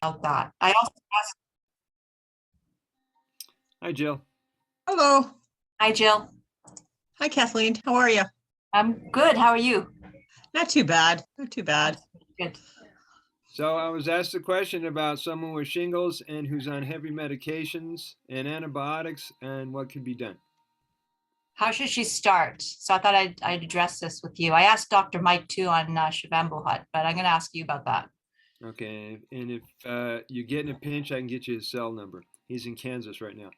about that. I also asked, Hi, Jill. Hello. hi, Jill. Hi, Kathleen. How are you? I'm good. How are you? Not too bad. Not too bad. Good. So I was asked a question about someone with shingles and who's on heavy medications and antibiotics and what could be done. How should she start? So I thought I'd address this with you. I asked Dr. Mike too on Shivambhu hut, but I'm going to ask you about that. Okay, and if you get in a pinch, I can get you his cell number. He's in Kansas right now.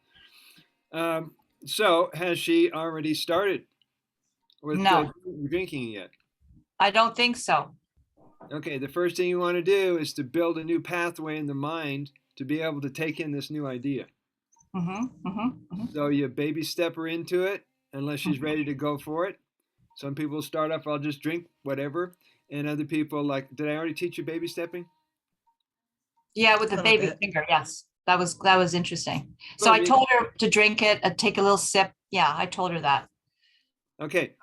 So has she already started with No. drinking yet? I don't think so. Okay, the first thing you want to do is to build a new pathway in the mind to be able to take in this new idea. So you baby step her into it unless she's ready to go for it. Some people start off, I'll just drink whatever. And other people like, did I already teach you baby stepping? Yeah, with the baby finger. Yes, that was interesting. So I told her to drink it, take a little sip. Yeah, I told her that. Okay.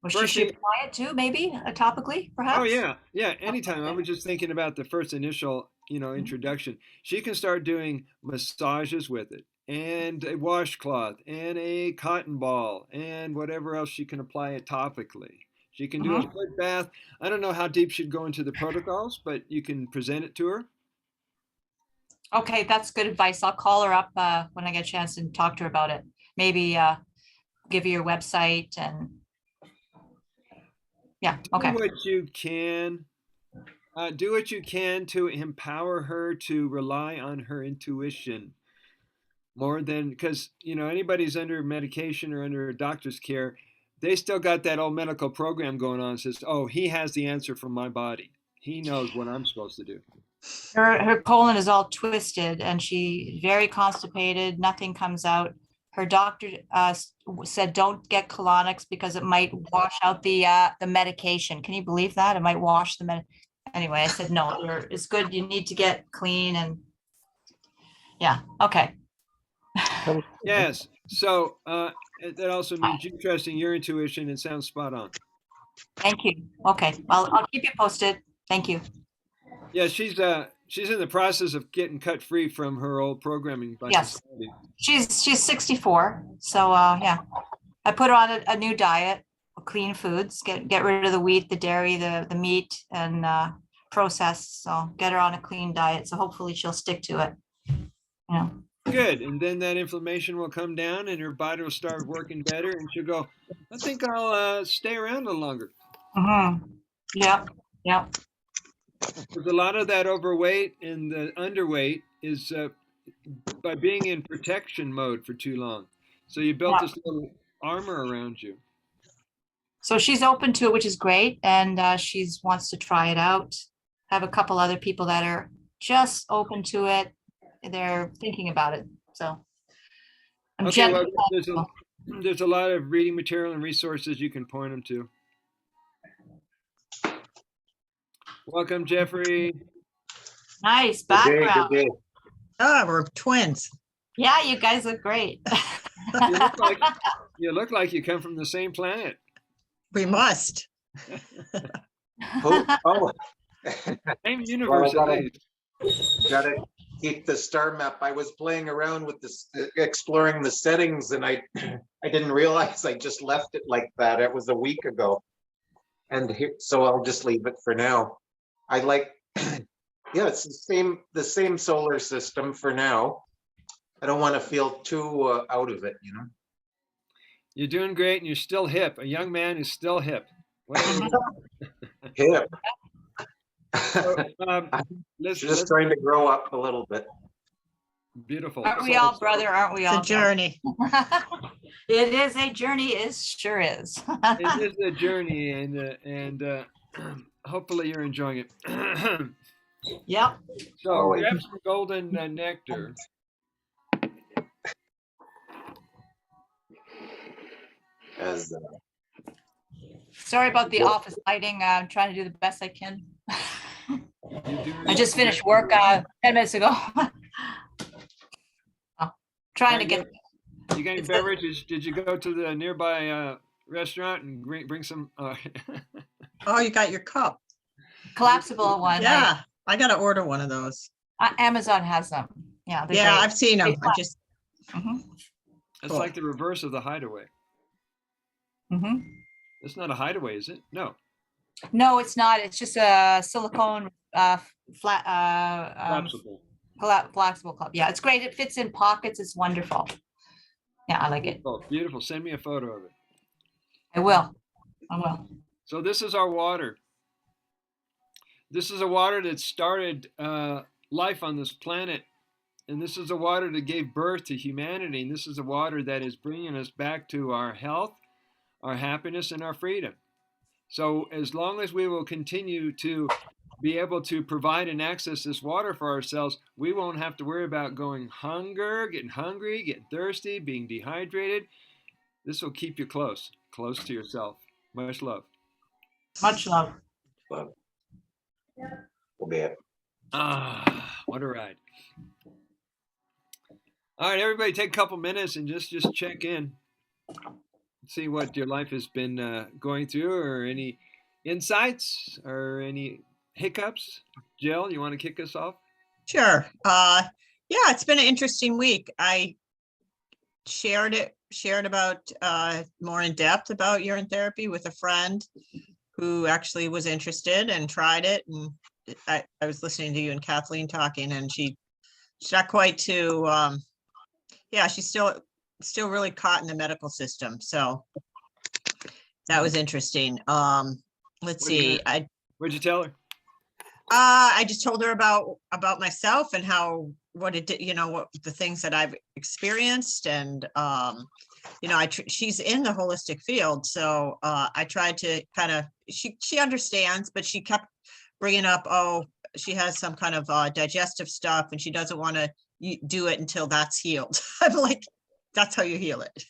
Well, she should apply it too, maybe topically, perhaps. Oh yeah. Anytime. I was just thinking about the first initial, introduction. She can start doing massages with it, and a washcloth, and a cotton ball, and whatever else she can apply it topically. She can do a foot bath. I don't know how deep she'd go into the protocols, but you can present it to her. Okay, that's good advice. I'll call her up when I get a chance and talk to her about it. Maybe give you your website and. Yeah. Okay. Do what you can. Do what you can to empower her to rely on her intuition more than because anybody's under medication or under a doctor's care, they still got that old medical program going on. It says, "Oh, he has the answer for my body. He knows what I'm supposed to do." Her colon is all twisted and she's very constipated. Nothing comes out. Her doctor said don't get colonics because it might wash out the medication. Can you believe that? It might wash the med. Anyway, I said no. It's good. You need to get clean and yeah. Okay. Yes. So that also means you trusting your intuition. It sounds spot on. Thank you. Okay, I'll keep you posted. Thank you. Yeah, she's in the process of getting cut free from her old programming by society. She's 64. So yeah, I put her on a new diet, clean foods, get rid of the wheat, the dairy, the meat, and processed. So get her on a clean diet. So hopefully she'll stick to it. Yeah. Good, and then that inflammation will come down, and her body will start working better, and she'll go, "I think I'll stay around a little longer." Yeah. Because a lot of that overweight and the underweight is by being in protection mode for too long. So you built this little armor around you. So she's open to it, which is great, and she wants to try it out. Have a couple other people that are just open to it. They're thinking about it. So okay, well, there's a lot of reading material and resources you can point them to. Welcome, Jeffrey. Nice background. Good day. Oh, we're twins. Yeah, you guys look great. You look like you come from the same planet. We must. Oh. Same universe, Well, at least. Gotta keep the star map. I was playing around with this, exploring the settings, and I didn't realize I just left it like that. It was a week ago, and so I'll just leave it for now. I like, yeah, it's the same solar system for now. I don't want to feel too out of it, You're doing great, and you're still hip. A young man is still hip. Hip. So, Just trying to grow up a little bit. Beautiful. Aren't we all, brother? Aren't we all? It's a journey. It is a journey. It sure is. It is a journey, and hopefully you're enjoying it. Yep. So we have some golden nectar. Sorry about the office lighting. I'm trying to do the best I can. I just finished work 10 minutes ago. Trying to get. You got any beverages? Did you go to the nearby restaurant and bring some? Oh, you got your cup. Collapsible one. Yeah, I got to order one of those. Amazon has them. Yeah, they're Yeah, great. I've seen them. I just, Mhm, It's Cool. like the reverse of the hideaway. mhm. It's not a hideaway, is it? No. No, it's not. It's just a silicone flat Collapsible. flexible cup. Yeah, it's great. It fits in pockets. It's wonderful. Yeah, I like it. Beautiful. Beautiful. Send me a photo of it. I will. I will. So this is our water. This is a water that started life on this planet. And this is a water that gave birth to humanity. And this is a water that is bringing us back to our health, our happiness, and our freedom. So as long as we will continue to be able to provide and access this water for ourselves, we won't have to worry about getting hungry, getting thirsty, being dehydrated. This will keep you close to yourself. Much love. Much love. But we'll be it. Ah, what a ride. All right, everybody take a couple minutes and just check in. See what your life has been going through, or any insights or any hiccups. Jill, you want to kick us off? sure. Yeah, it's been an interesting week. I shared about more in depth about urine therapy with a friend who actually was interested and tried it. And I was listening to you and Kathleen talking, and she's not quite to yeah, she's still really caught in the medical system. So that was interesting. Let's see. What'd you tell her? I just told her about myself and how what it did, what the things that I've experienced, and she's in the holistic field, so I tried to kind of she understands, but she kept bringing up, oh, she has some kind of digestive stuff, and she doesn't want to do it until that's healed. I'm like, that's how you heal it.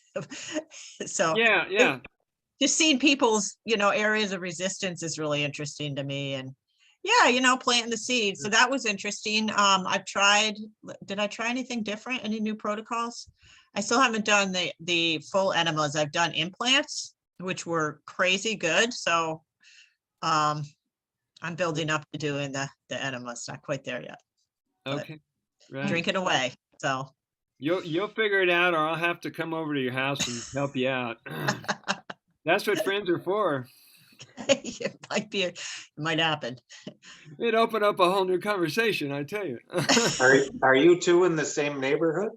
So Yeah. just seeing people's areas of resistance is really interesting to me, and yeah, planting the seeds. So that was interesting. Did I try anything different? Any new protocols? I still haven't done the full enemas. I've done implants, which were crazy good. So I'm building up to doing the enemas. Not quite there yet. Okay. Right. Drink it away. So you'll figure it out, or I'll have to come over to your house and help you out. That's what friends are for. it might happen. It opened up a whole new conversation, I tell you. Are you two in the same neighborhood?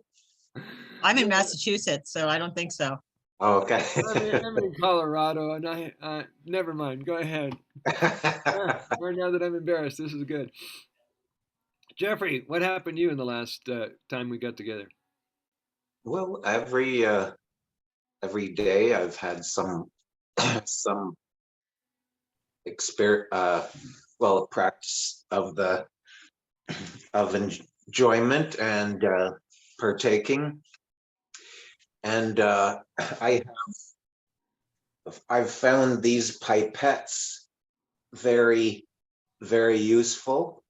I'm in Massachusetts, so I don't think so. Oh, okay. I'm in Colorado, and I never mind. Go ahead. Or now that I'm embarrassed, this is good. Jeffrey, what happened to you in the last time we got together? Well, every day I've had some practice of enjoyment and partaking, and I've found these pipettes very, very useful.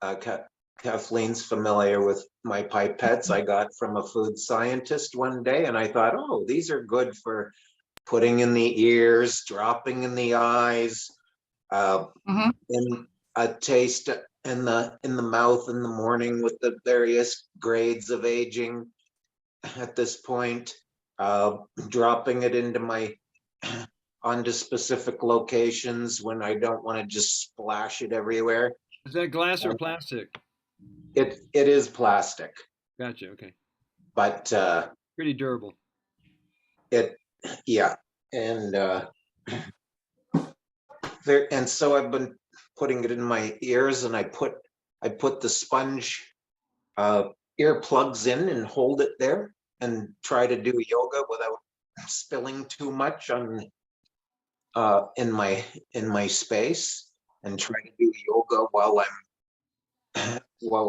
Kathleen's familiar with my pipettes I got from a food scientist one day, and I thought, oh, these are good for putting in the ears, dropping in the eyes, in a taste in the mouth in the morning with the various grades of aging at this point, dropping it onto specific locations when I don't want to just splash it everywhere. Is that glass or plastic? It is plastic. Gotcha. Okay. But pretty durable. Yeah, and so I've been putting it in my ears, and I put the sponge earplugs in and hold it there and try to do yoga without spilling too much on in my space, and try to do yoga while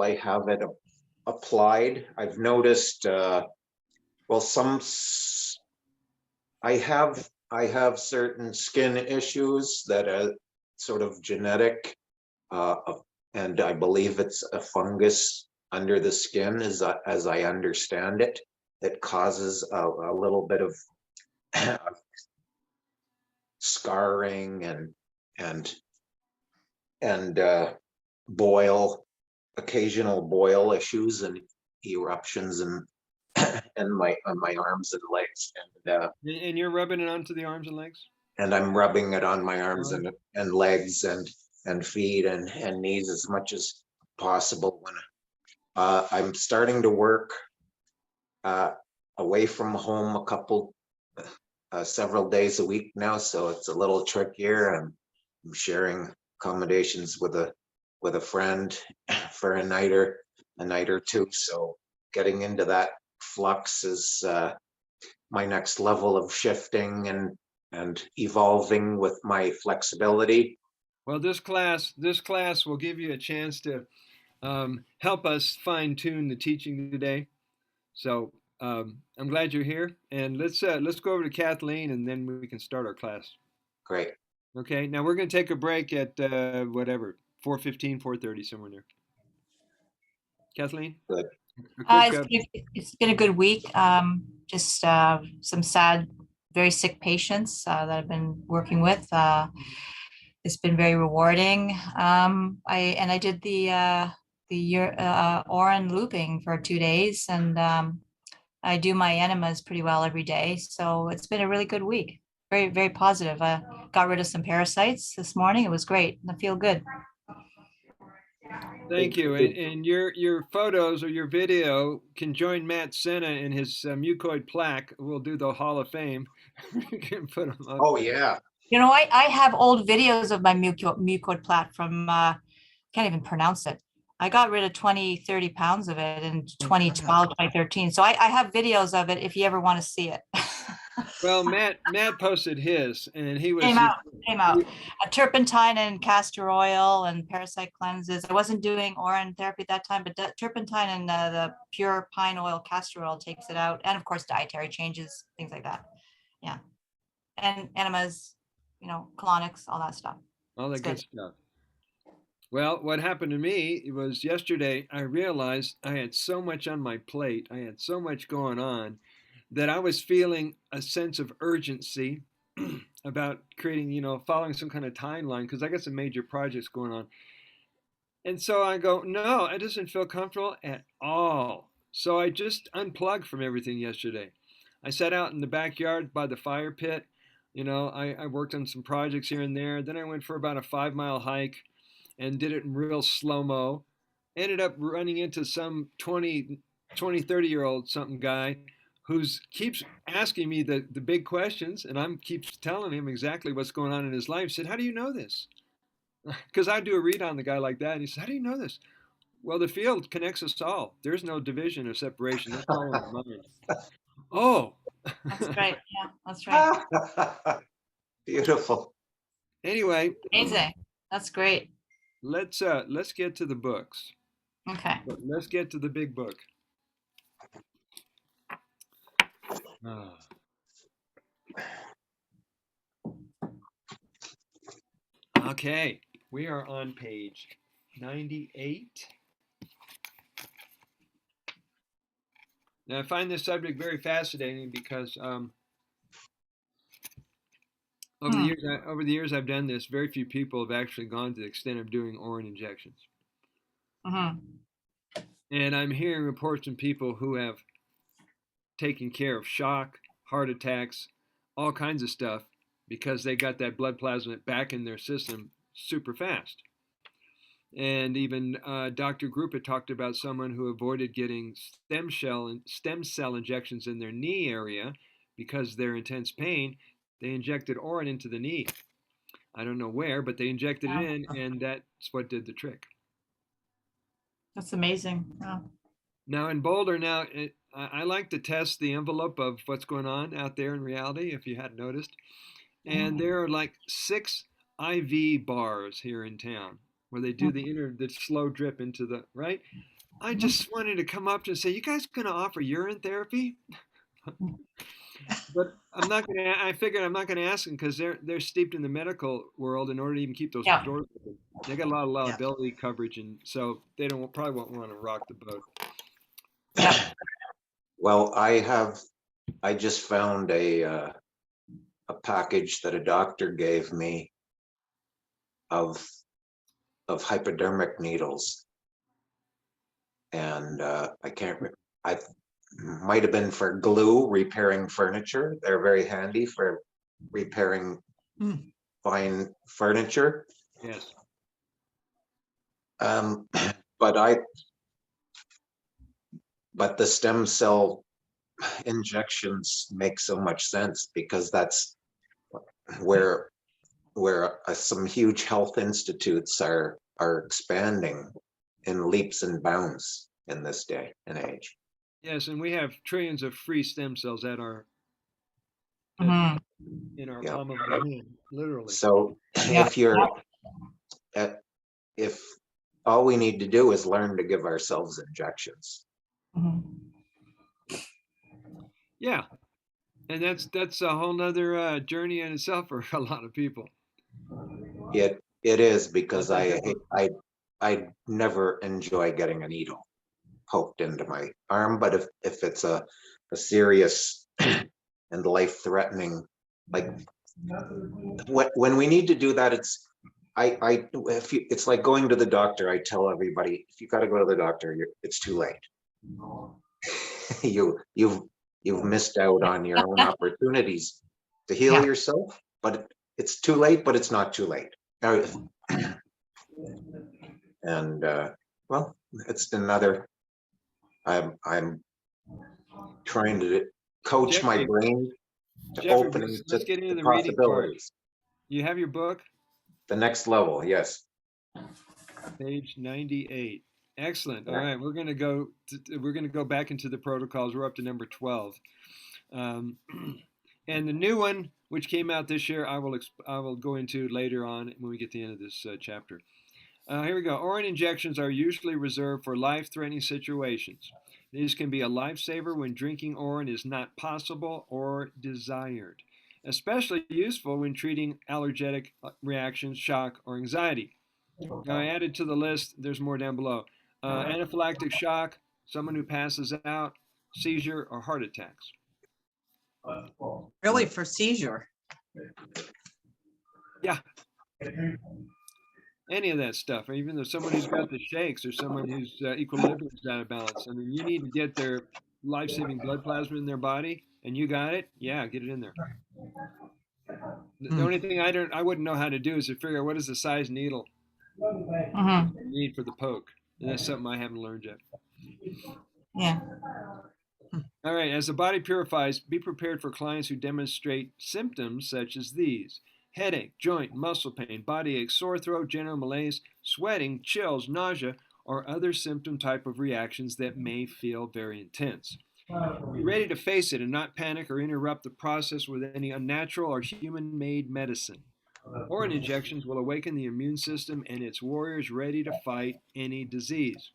I have it applied. I've noticed I have certain skin issues that are sort of genetic, and I believe it's a fungus under the skin, as I understand it, that causes a little bit of scarring and boil occasional boil issues and eruptions and and on my arms and legs, And you're rubbing it onto the arms and legs? and I'm rubbing it on my arms Right. and legs and feet and knees as much as possible. When I'm starting to work away from home several days a week now, so it's a little trickier. I'm sharing accommodations with a friend for a night or two. So getting into that flux is my next level of shifting and evolving with my flexibility. Well, this class will give you a chance to help us fine tune the teaching today. So I'm glad you're here, and let's go over to Kathleen, and then we can start our class. Great. Okay. Now we're going to take a break at whatever 4:15, 4:30, somewhere in there. Kathleen. Good. A quick, It's been a good week. Just some sad, very sick patients that I've been working with. It's been very rewarding. I did the Orin looping for 2 days, and I do my enemas pretty well every day. So it's been a really good week. Very, very positive. Got rid of some parasites this morning. It was great. I feel good. Thank you. And your photos or your video can join Matt Senna in his mucoid plaque. We'll do the Hall of Fame. You can put them up. Oh yeah. You know, I have old videos of my mucoid plaque from, can't even pronounce it. I got rid of 20, 30 pounds of it in 2012, 2013. So I have videos of it if you ever want to see it. Well, Matt posted his, and he was Came out. A turpentine and castor oil and parasite cleanses. I wasn't doing Orin therapy at that time, but turpentine and the pure pine oil, castor oil takes it out. And of course, dietary changes, things like that. Yeah. And enemas, colonics, all that stuff. all that It's good good. stuff. Well, what happened to me was yesterday I realized I had so much on my plate. I had so much going on that I was feeling a sense of urgency about creating, following some kind of timeline because I got some major projects going on. And so I go, no, it doesn't feel comfortable at all. So I just unplugged from everything yesterday. I sat out in the backyard by the fire pit. I worked on some projects here and there. Then I went for about a 5-mile hike and did it in real slow-mo. Ended up running into some 30-year-old something guy who's keeps asking me the big questions, and I'm keeps telling him exactly what's going on in his life. I said, how do you know this? Because I do a read on the guy like that, and he said, how do you know this? Well, the field connects us all. There's no division or separation. That's all in the mind. Oh. That's right. Yeah, that's right. Beautiful. Anyway. Amazing. That's great. Let's get to the books. Okay. Let's get to the big book. Okay, we are on page 98. Now, I find this subject very fascinating because over the years I've done this, very few people have actually gone to the extent of doing Orin injections. Mm-hmm. And I'm hearing reports from people who have taken care of shock, heart attacks, all kinds of stuff because they got that blood plasma back in their system super fast. And even Dr. Group had talked about someone who avoided getting stem cell injections in their knee area because of their intense pain. They injected Orin into the knee. I don't know where, but they injected it in, and that's what did the trick. That's amazing. Wow. Now in Boulder, I like to test the envelope of what's going on out there in reality, if you hadn't noticed. And there are like 6 IV bars here in town where they do the slow drip into the, right? I just wanted to come up to and say, you guys going to offer urine therapy? But I figured I'm not going to ask them because they're steeped in the medical world in order to even keep those doors open. They got a lot of liability coverage, and so they probably won't want to rock the boat. Yeah. Well, I just found a package that a doctor gave me of hypodermic needles. and I can't. I might have been for glue, repairing furniture. They're very handy for repairing fine furniture. Yes. But the stem cell injections make so much sense, because that's where some huge health institutes are expanding in leaps and bounds in this day and age. Yes, and we have trillions of free stem cells at our Mhm. in our Yeah. palm of our hand, literally. So Yeah. if all we need to do is learn to give ourselves injections. Mhm. Yeah, and that's a whole nother journey in itself for a lot of people. It is, because I never enjoy getting a needle poked into my arm, but if it's a serious and life-threatening, like when we need to do that, it's it's like going to the doctor. I tell everybody, if you got to go to the doctor, it's too late. You've missed out on your own opportunities to heal Yeah. yourself, but it's too late, but it's not too late. And well, it's another. I'm trying to coach my Jeffrey, brain to Jeffrey, open let's into get into the the reading part. possibilities. You have your book, The next level, yes. page 98. Excellent. All Yeah. right, we're gonna go back into the protocols. We're up to number 12, and the new one, which came out this year, I will go into later on when we get to the end of this chapter. Here we go. Urine injections are usually reserved for life-threatening situations. These can be a lifesaver when drinking urine is not possible or desired, especially useful when treating allergic reactions, shock, or anxiety. Now, I added to the list, there's more down below. Anaphylactic shock, someone who passes out, seizure, or heart attacks. Really, for seizure. Yeah, any of that stuff, or even though someone who's got the shakes or someone whose equilibrium is out of balance. I mean, you need to get their life-saving blood plasma in their body, and you got it. Yeah, get it in there. The only thing I wouldn't know how to do is to figure out what is the size needle Mhm. you need for the poke, and that's something I haven't learned yet. Yeah. All right, as the body purifies, be prepared for clients who demonstrate symptoms such as these: headache, joint, muscle pain, body ache, sore throat, general malaise, sweating, chills, nausea, or other symptom type of reactions that may feel very intense. Be ready to face it and not panic or interrupt the process with any unnatural or human-made medicine. Urine injections will awaken the immune system and its warriors ready to fight any disease.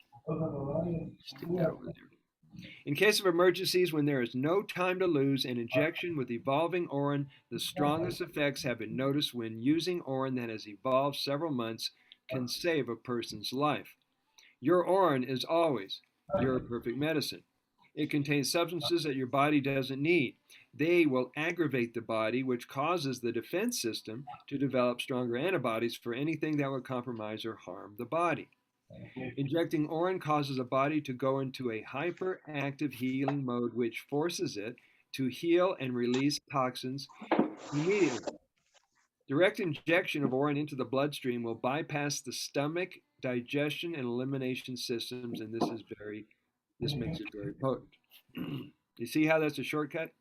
Stick that over there. In case of emergencies, when there is no time to lose, an injection with evolving urine, the strongest effects have been noticed when using urine that has evolved several months, can save a person's life. Your urine is always your perfect medicine. It contains substances that your body doesn't need. They will aggravate the body, which causes the defense system to develop stronger antibodies for anything that would compromise or harm the body. Injecting urine causes a body to go into a hyperactive healing mode, which forces it to heal and release toxins immediately. Direct injection of urine into the bloodstream will bypass the stomach, digestion, and elimination systems, and this makes it very potent. You see how that's a shortcut?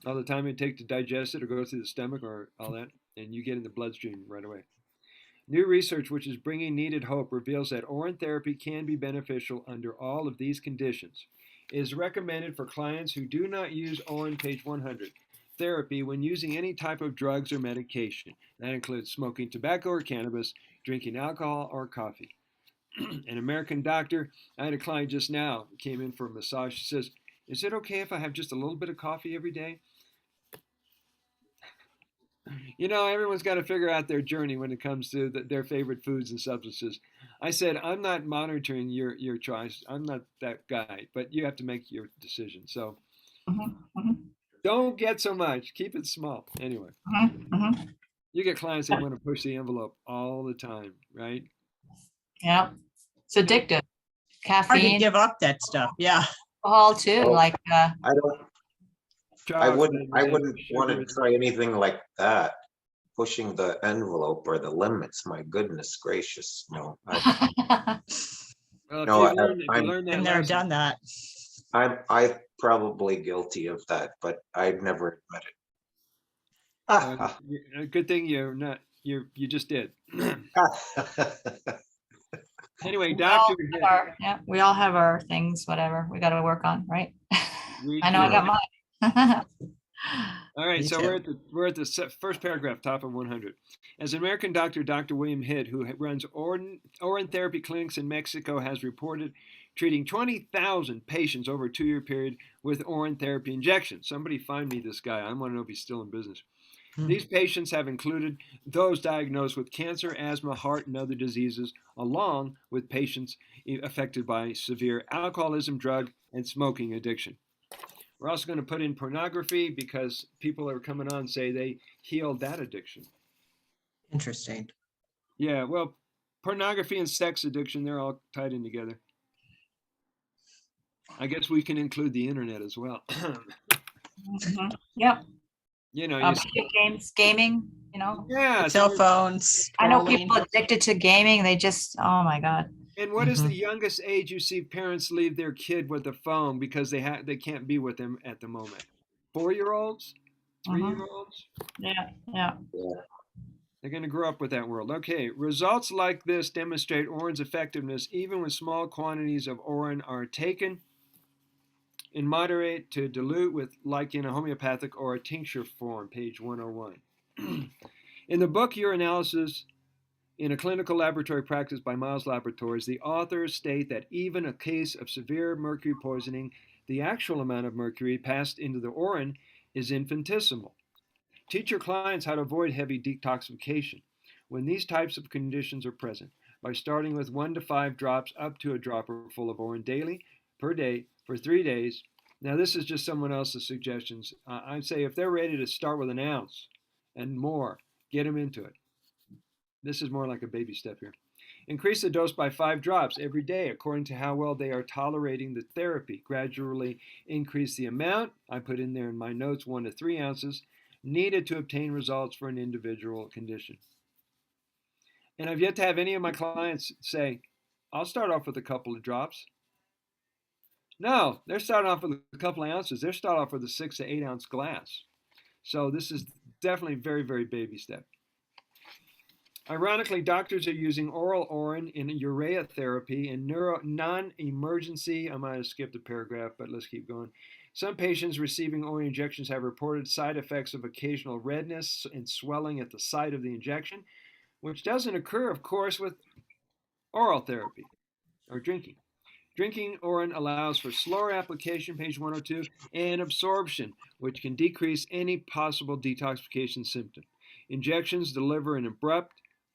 All the time it takes to digest it or go through the stomach or all that, and you get in the bloodstream right away. New research, which is bringing needed hope, reveals that urine therapy can be beneficial under all of these conditions. It is recommended for clients who do not use urine, page 100, therapy when using any type of drugs or medication. That includes smoking tobacco or cannabis, drinking alcohol or coffee. An American doctor, I had a client just now, came in for a massage. She says, "Is it okay if I have just a little bit of coffee every day?" You know, everyone's got to figure out their journey when it comes to their favorite foods and substances. I said, I'm not monitoring your choice. I'm not that guy, but you have to make your decision. So Mhm. Mhm. don't get so much. Keep it small. Anyway, Mhm. Mhm. you get clients that want to push the envelope all the time, right? Yeah. It's addictive. Hard to Caffeine, give up that stuff. Yeah. alcohol too, Oh. like, I don't, I wouldn't Chocolate, want to sugar. try anything like that. Pushing the envelope or the limits, my goodness gracious, no. Well, if No, you learn that Been there, lesson, done that. I'm probably guilty of that, but I'd never admit it. a good thing you're not. You just did. Anyway, Doctor. Yeah, we all have our things, whatever we got to work on, right? We I know I do. got mine. All right, Me so too. we're at the first paragraph, top of 100. As an American doctor, Dr. William Hitt, who runs Orin therapy clinics in Mexico, has reported treating 20,000 patients over a 2-year period with Orin therapy injections. Somebody find me this guy. I want to know if he's still in business. These patients have included those diagnosed with cancer, asthma, heart, and other diseases, along with patients affected by severe alcoholism, drug, and smoking addiction. We're also going to put in pornography because people are coming on and say they healed that addiction. Interesting. Yeah, well, pornography and sex addiction, they're all tied in together. I guess we can include the internet as well. Mhm. Yep. You know, Video games, gaming, yeah. Cell phones. I know scrolling. people addicted to gaming. They just, oh my God. And what is the youngest age you see parents leave their kid with a phone because they can't be with them at the moment? 4-year-olds, 3-year-olds. Yeah, yeah. They're going to grow up with that world. Okay, results like this demonstrate Orin's effectiveness even when small quantities of Orin are taken in moderate to dilute with, like in a homeopathic or a tincture form, page 101. In the book Urinalysis in a Clinical Laboratory Practice by Miles Laboratories, the authors state that even a case of severe mercury poisoning, the actual amount of mercury passed into the Orin is infinitesimal. Teach your clients how to avoid heavy detoxification when these types of conditions are present by starting with 1 to 5 drops up to a dropper full of Orin daily per day for 3 days. Now, this is just someone else's suggestions. I'd say if they're ready to start with an ounce and more, get them into it. This is more like a baby step here. Increase the dose by 5 drops every day according to how well they are tolerating the therapy. Gradually increase the amount. I put in there in my notes 1 to 3 ounces needed to obtain results for an individual condition. And I've yet to have any of my clients say, I'll start off with a couple of drops. No, they're starting off with a couple of ounces. They're starting off with a 6 to 8 ounce glass. So this is definitely very, very baby step. Ironically, doctors are using oral Orin in urea therapy and non-emergency. I might have skipped a paragraph, but let's keep going. Some patients receiving Orin injections have reported side effects of occasional redness and swelling at the site of the injection, which doesn't occur, of course, with oral therapy or drinking. Drinking Orin allows for slower application, page 102, and absorption, which can decrease any possible detoxification symptom. Injections deliver an abrupt,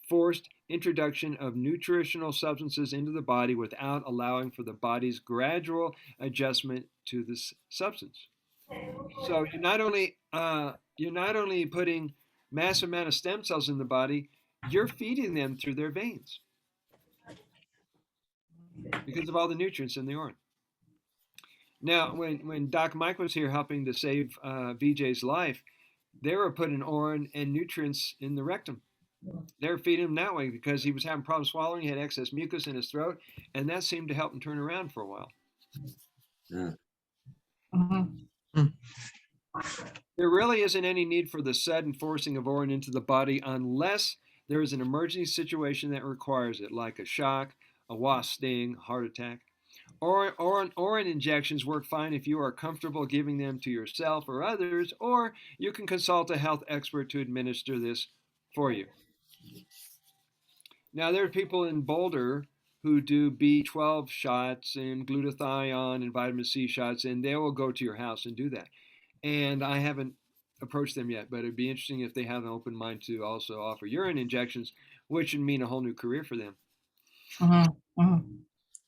forced introduction of nutritional substances into the body without allowing for the body's gradual adjustment to this substance. So you're not only putting massive amount of stem cells in the body, you're feeding them through their veins because of all the nutrients in the Orin. Now, when Doc Mike was here helping to save VJ's life, they were putting Orin and nutrients in the rectum. They were feeding him that way because he was having problems swallowing. He had excess mucus in his throat, and that seemed to help him turn around for a while. There really isn't any need for the sudden forcing of Orin into the body unless there is an emergency situation that requires it, like a shock, a wasp sting, heart attack. Orin injections work fine if you are comfortable giving them to yourself or others, or you can consult a health expert to administer this for you. Now, there are people in Boulder who do B12 shots and glutathione and vitamin C shots, and they will go to your house and do that. And I haven't approached them yet, but it'd be interesting if they have an open mind to also offer urine injections, which would mean a whole new career for them.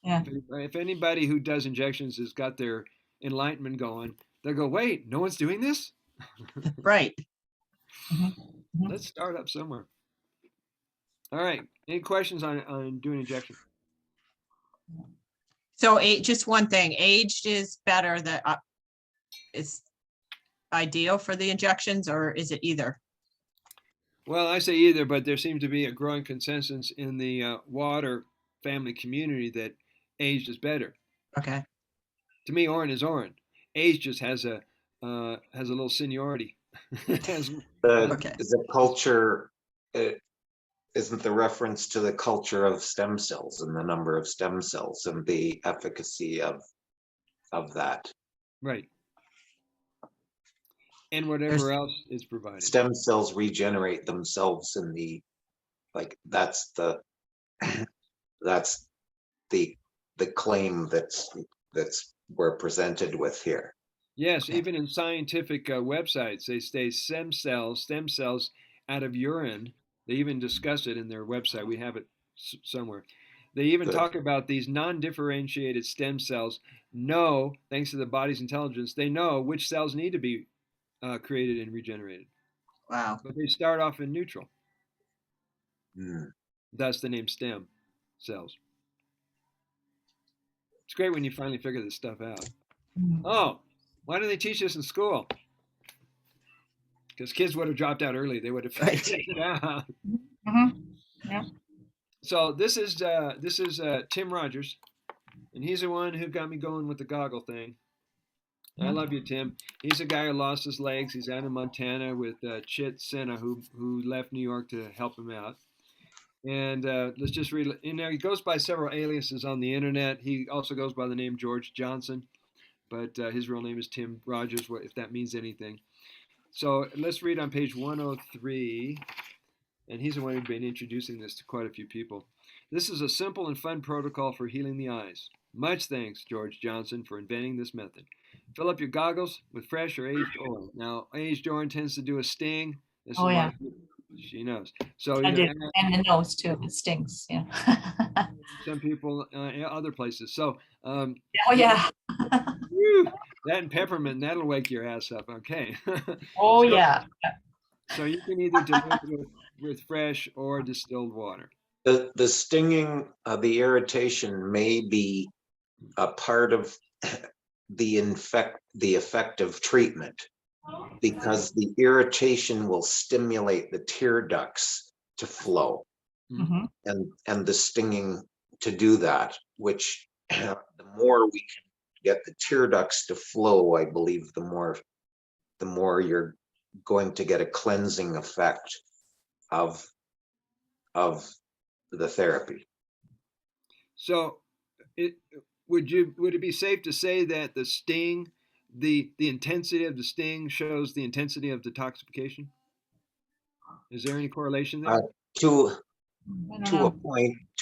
Yeah. If anybody who does injections has got their enlightenment going, they'll go, wait, no one's doing this? Right. Let's start up somewhere. All right. Any questions on doing injection? So just one thing, aged is better, that is ideal for the injections, or is it either? Well, I say either, but there seems to be a growing consensus in the water family community that aged is better. Okay. To me, Orin is Orin. Age just has a little seniority. Has- Okay. The culture, isn't the reference to the culture of stem cells and the number of stem cells and the efficacy of that. right. And whatever else is provided. Stem cells regenerate themselves in the, like, that's the that's the claim that's we're presented with here. Yes, even in scientific websites, they say stem cells out of urine. They even discuss it in their website. We have it somewhere. They even Good. talk about these non-differentiated stem cells know, thanks to the body's intelligence, they know which cells need to be created and regenerated. Wow. But they start off in neutral. Mm. Thus the name stem cells. It's great when you finally figure this stuff out. Oh, why don't they teach this in school? Because kids would have dropped out early. They would have figured it out. Mhm. Yeah. So this is Tim Rogers, and he's the one who got me going with the goggle thing. I love you, Tim. He's a guy who lost his legs. He's out in Montana with Chit Senna, who left New York to help him out. And let's just read. You know, he goes by several aliases on the internet. He also goes by the name George Johnson, but his real name is Tim Rogers, if that means anything. So let's read on page 103. And he's the one who's been introducing this to quite a few people. This is a simple and fun protocol for healing the eyes. Much thanks, George Johnson, for inventing this method. Fill up your goggles with fresh or aged oil. Now, aged oil tends to do a sting. This Oh, is yeah. why she knows. So I either do. And the nose too. It stings. Yeah. some people, other places. So Oh, yeah. whew, that and peppermint, that'll wake your ass up. Okay. Oh, So, yeah. so you can either dilute it with fresh or distilled water. The stinging, the irritation may be a part of the effective treatment, because the irritation will stimulate the tear ducts to flow, Mhm. and the stinging to do that, which the more we can get the tear ducts to flow, I believe the more you're going to get a cleansing effect of the therapy. So, would it be safe to say that the sting, the intensity of the sting, shows the intensity of detoxification? Is there any correlation there? To I don't to a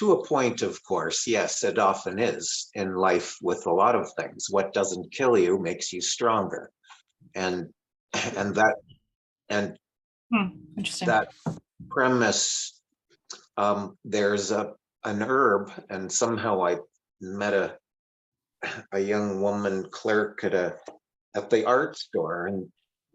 know. point, of course, yes, it often is in life with a lot of things. What doesn't kill you makes you stronger, and that and Interesting. that premise. There's an herb, and somehow I met a young woman clerk at the art store, and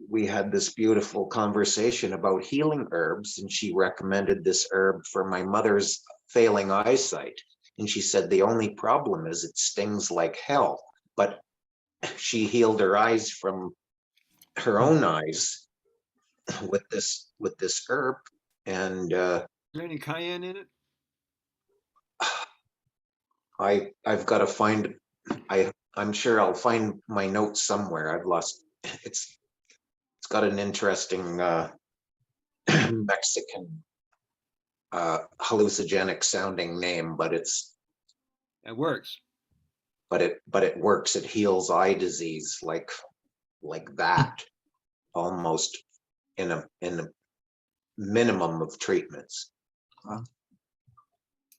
we had this beautiful conversation about healing herbs, and she recommended this herb for my mother's failing eyesight. And she said the only problem is it stings like hell, but she healed her eyes from her own eyes with this herb. And Is there any cayenne in it? I've got to find, I'm sure I'll find my notes somewhere. I've lost, it's got an interesting Mexican hallucinogenic sounding name, but It works. it works. It heals eye disease like that, almost in a minimum of treatments. Wow.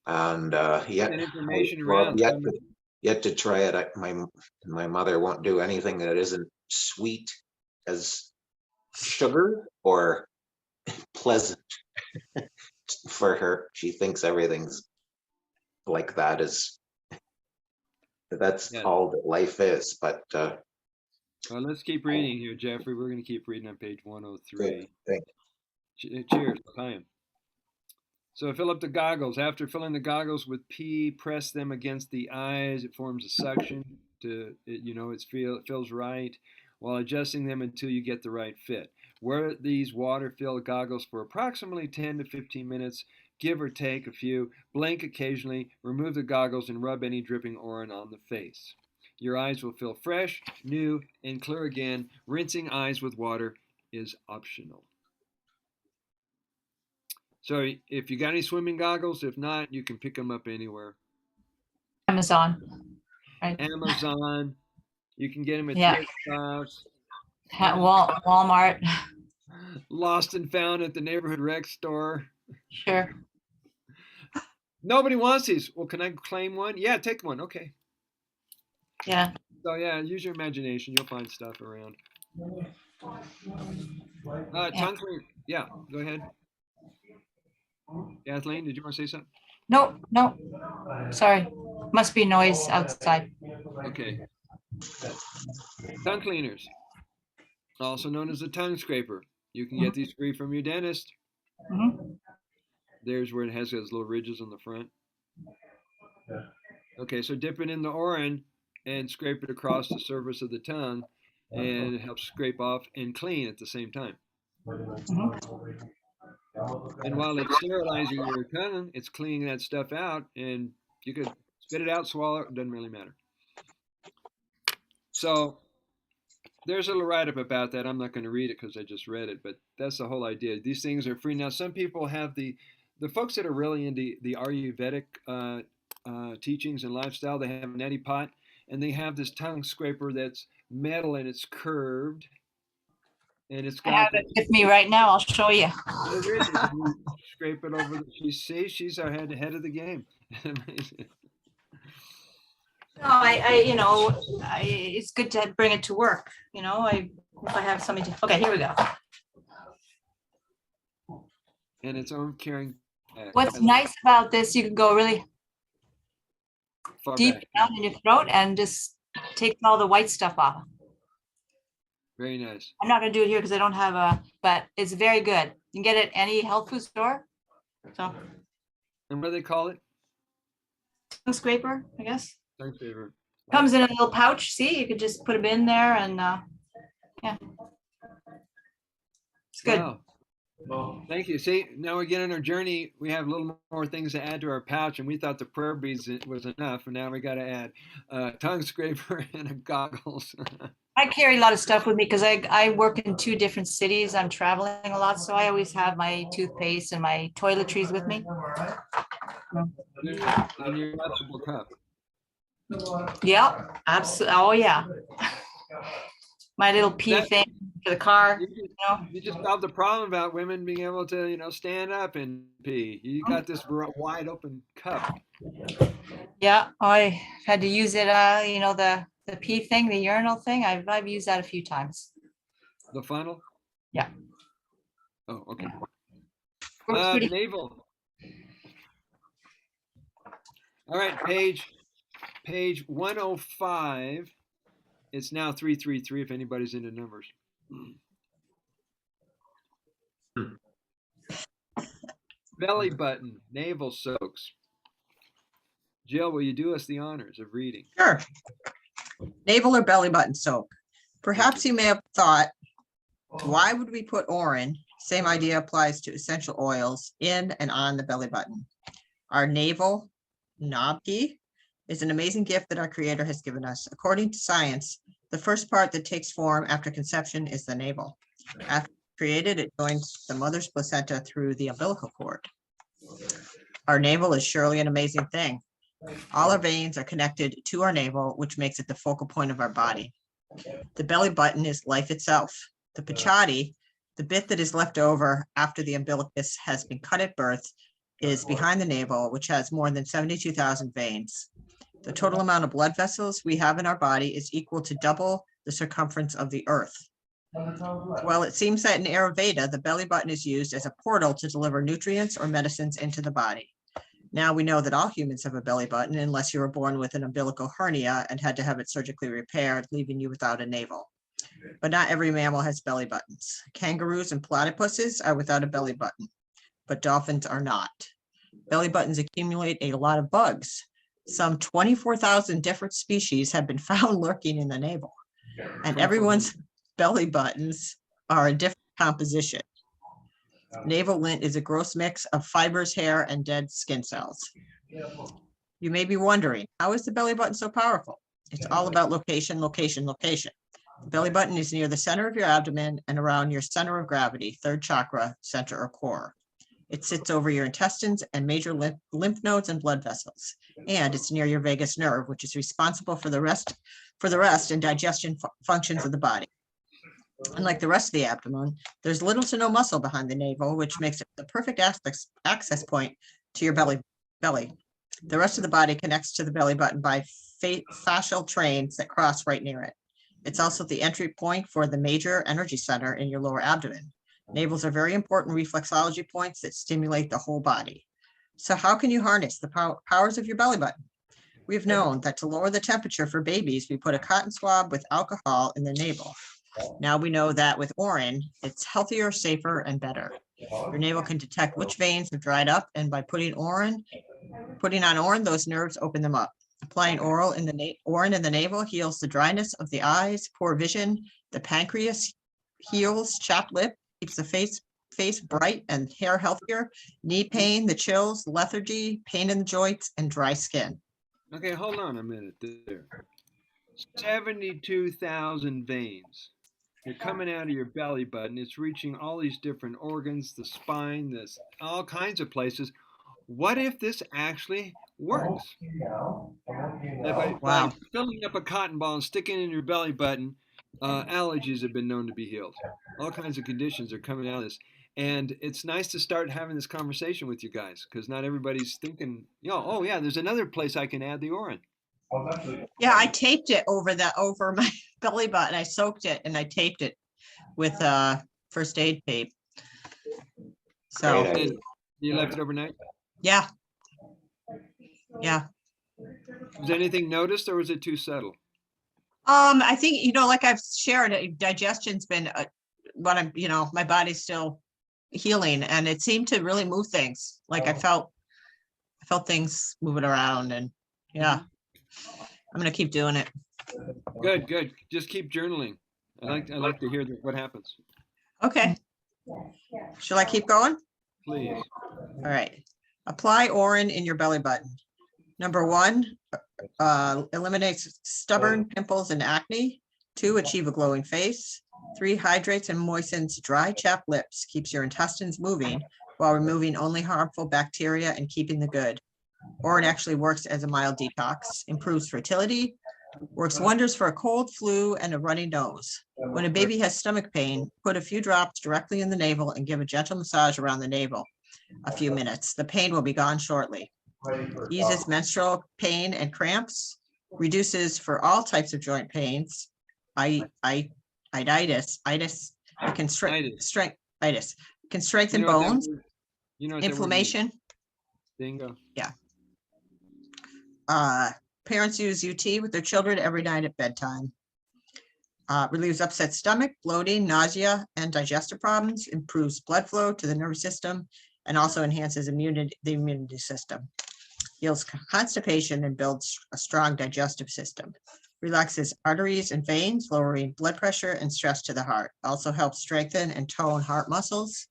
And yet, That information well, around. yet to try it. My mother won't do anything that isn't sweet as sugar or pleasant for her. She thinks everything's like that that's Yeah. all that life is. But Well, let's keep reading here, Jeffrey. We're going to keep reading on page 103. thank Cheers, time. So fill up the goggles. After filling the goggles with pee, press them against the eyes. It forms a suction it feels right while adjusting them until you get the right fit. Wear these water-filled goggles for approximately 10 to 15 minutes, give or take a few. Blink occasionally, remove the goggles, and rub any dripping urine on the face. Your eyes will feel fresh, new, and clear again. Rinsing eyes with water is optional. So if you got any swimming goggles, if not, you can pick them up anywhere. Amazon. Right. Amazon. You can get them at Yeah. thrift shops. Walmart. Lost and found at the neighborhood rec store. Sure. Nobody wants these. Well, can I claim one? Yeah, take one. Okay. Yeah. So yeah, use your imagination. You'll find stuff around. Tongue cleaner. Yeah, go ahead. Kathleen, did you want to say something? No. Sorry. Must be noise outside. Okay. Tongue cleaners, also known as the tongue scraper. You can get these free from your dentist. Mhm. There's where it has those little ridges on the front. Okay, so dip it in the urine and scrape it across the surface of the tongue, and it helps scrape off and clean at the same time. Mhm. And while it's sterilizing your tongue, it's cleaning that stuff out, and you could spit it out, swallow it, doesn't really matter. So there's a little write-up about that. I'm not going to read it because I just read it, but that's the whole idea. These things are free. Now, some people have the folks that are really into the Ayurvedic teachings and lifestyle, they have a neti pot, and they have this tongue scraper that's metal and it's curved. And it's I got have it with me right now. I'll show you. there is. You scrape it over. She's our head of the game. No, it's good to bring it to work. If I have something to. Okay, here we go. And its own carrying. What's nice about this, you can go really far deep back. down in your throat and just take all the white stuff off. Very nice. I'm not gonna do it here because I don't have but it's very good. You can get it at any health food store. So. And what do they call it? Tongue scraper, I guess. Tongue scraper. Comes in a little pouch. See, you could just put them in there and yeah. It's good. Wow. Well, thank you. See, now again on our journey, we have a little more things to add to our pouch, and we thought the prayer beads was enough, and now we got to add tongue scraper and goggles. I carry a lot of stuff with me because I work in 2 different cities. I'm traveling a lot, so I always have my toothpaste and my toiletries with me. And your touchable cup. Yep, absolutely. Oh yeah. My little pee thing for the car. You just solved the problem about women being able to, stand up and pee. You got this wide open cup. Yeah, I had to use it. The pee thing, the urinal thing. I've used that a few times. The funnel? Yeah. Oh, okay. Yeah. Navel. All right, page 105. It's now 333 if anybody's into numbers. Belly button, navel soaks. Jill, will you do us the honors of reading? Sure. Navel or belly button soak. Perhaps you may have thought, why would we put urine? Same idea applies to essential oils in and on the belly button. Our navel, nabhi, is an amazing gift that our Creator has given us. According to science, the first part that takes form after conception is the navel. After created, it joins the mother's placenta through the umbilical cord. Our navel is surely an amazing thing. All our veins are connected to our navel, which makes it the focal point of our body. The belly button is life itself. The pachati, the bit that is left over after the umbilicus has been cut at birth, is behind the navel, which has more than 72,000 veins. The total amount of blood vessels we have in our body is equal to double the circumference of the earth. Well, it seems that in Ayurveda, the belly button is used as a portal to deliver nutrients or medicines into the body. Now we know that all humans have a belly button unless you were born with an umbilical hernia and had to have it surgically repaired, leaving you without a navel. But not every mammal has belly buttons. Kangaroos and platypuses are without a belly button, but dolphins are not. Belly buttons accumulate a lot of bugs. Some 24,000 different species have been found lurking in the navel, and everyone's belly buttons are a different composition. Navel lint is a gross mix of fibers, hair, and dead skin cells. You may be wondering, how is the belly button so powerful? It's all about location, location, location. The belly button is near the center of your abdomen and around your center of gravity, third chakra, center, or core. It sits over your intestines and major lymph nodes and blood vessels. And it's near your vagus nerve, which is responsible for the rest and digestion functions of the body. Unlike the rest of the abdomen, there's little to no muscle behind the navel, which makes it the perfect access point to your belly. The rest of the body connects to the belly button by fascial trains that cross right near it. It's also the entry point for the major energy center in your lower abdomen. Navels are very important reflexology points that stimulate the whole body. So how can you harness the powers of your belly button? We've known that to lower the temperature for babies, we put a cotton swab with alcohol in the navel. Now we know that with Urine, it's healthier, safer, and better. Your navel can detect which veins have dried up, and by putting on Urine, those nerves open them up. Applying Urine in the navel heals the dryness of the eyes, poor vision, the pancreas, heals chapped lip, keeps the face bright and hair healthier, knee pain, the chills, lethargy, pain in the joints, and dry skin. Okay, hold on a minute there. 72,000 veins. They're coming out of your belly button. It's reaching all these different organs, the spine, all kinds of places. What if this actually works? By filling up a cotton ball and sticking it in your belly button, allergies have been known to be healed. All kinds of conditions are coming out of this. And it's nice to start having this conversation with you guys, because not everybody's thinking, oh yeah, there's another place I can add the Urine. Yeah, I taped it over my belly button. I soaked it and I taped it with first aid tape. So and you left it overnight? Yeah. Was anything noticed, or was it too subtle? I think, like I've shared, digestion's been my body's still healing, and it seemed to really move things. Like I felt things moving around, and I'm gonna keep doing it. Good. Just keep journaling. I like to hear what happens. Okay. Shall I keep going? Please. All right. Apply Urine in your belly button. Number 1, eliminates stubborn pimples and acne. 2, achieve a glowing face. 3, hydrates and moistens dry, chapped lips, keeps your intestines moving while removing only harmful bacteria and keeping the good. Urine actually works as a mild detox, improves fertility, works wonders for a cold, flu, and a runny nose. When a baby has stomach pain, put a few drops directly in the navel and give a gentle massage around the navel a few minutes. The pain will be gone shortly. Eases menstrual pain and cramps, reduces for all types of joint pains, itis, it can strengthen bones, inflammation. Bingo. Yeah. Parents use UT with their children every night at bedtime. Relieves upset stomach, bloating, nausea, and digestive problems, improves blood flow to the nervous system, and also enhances the immunity system. Heals constipation and builds a strong digestive system. Relaxes arteries and veins, lowering blood pressure and stress to the heart. Also helps strengthen and tone heart muscles.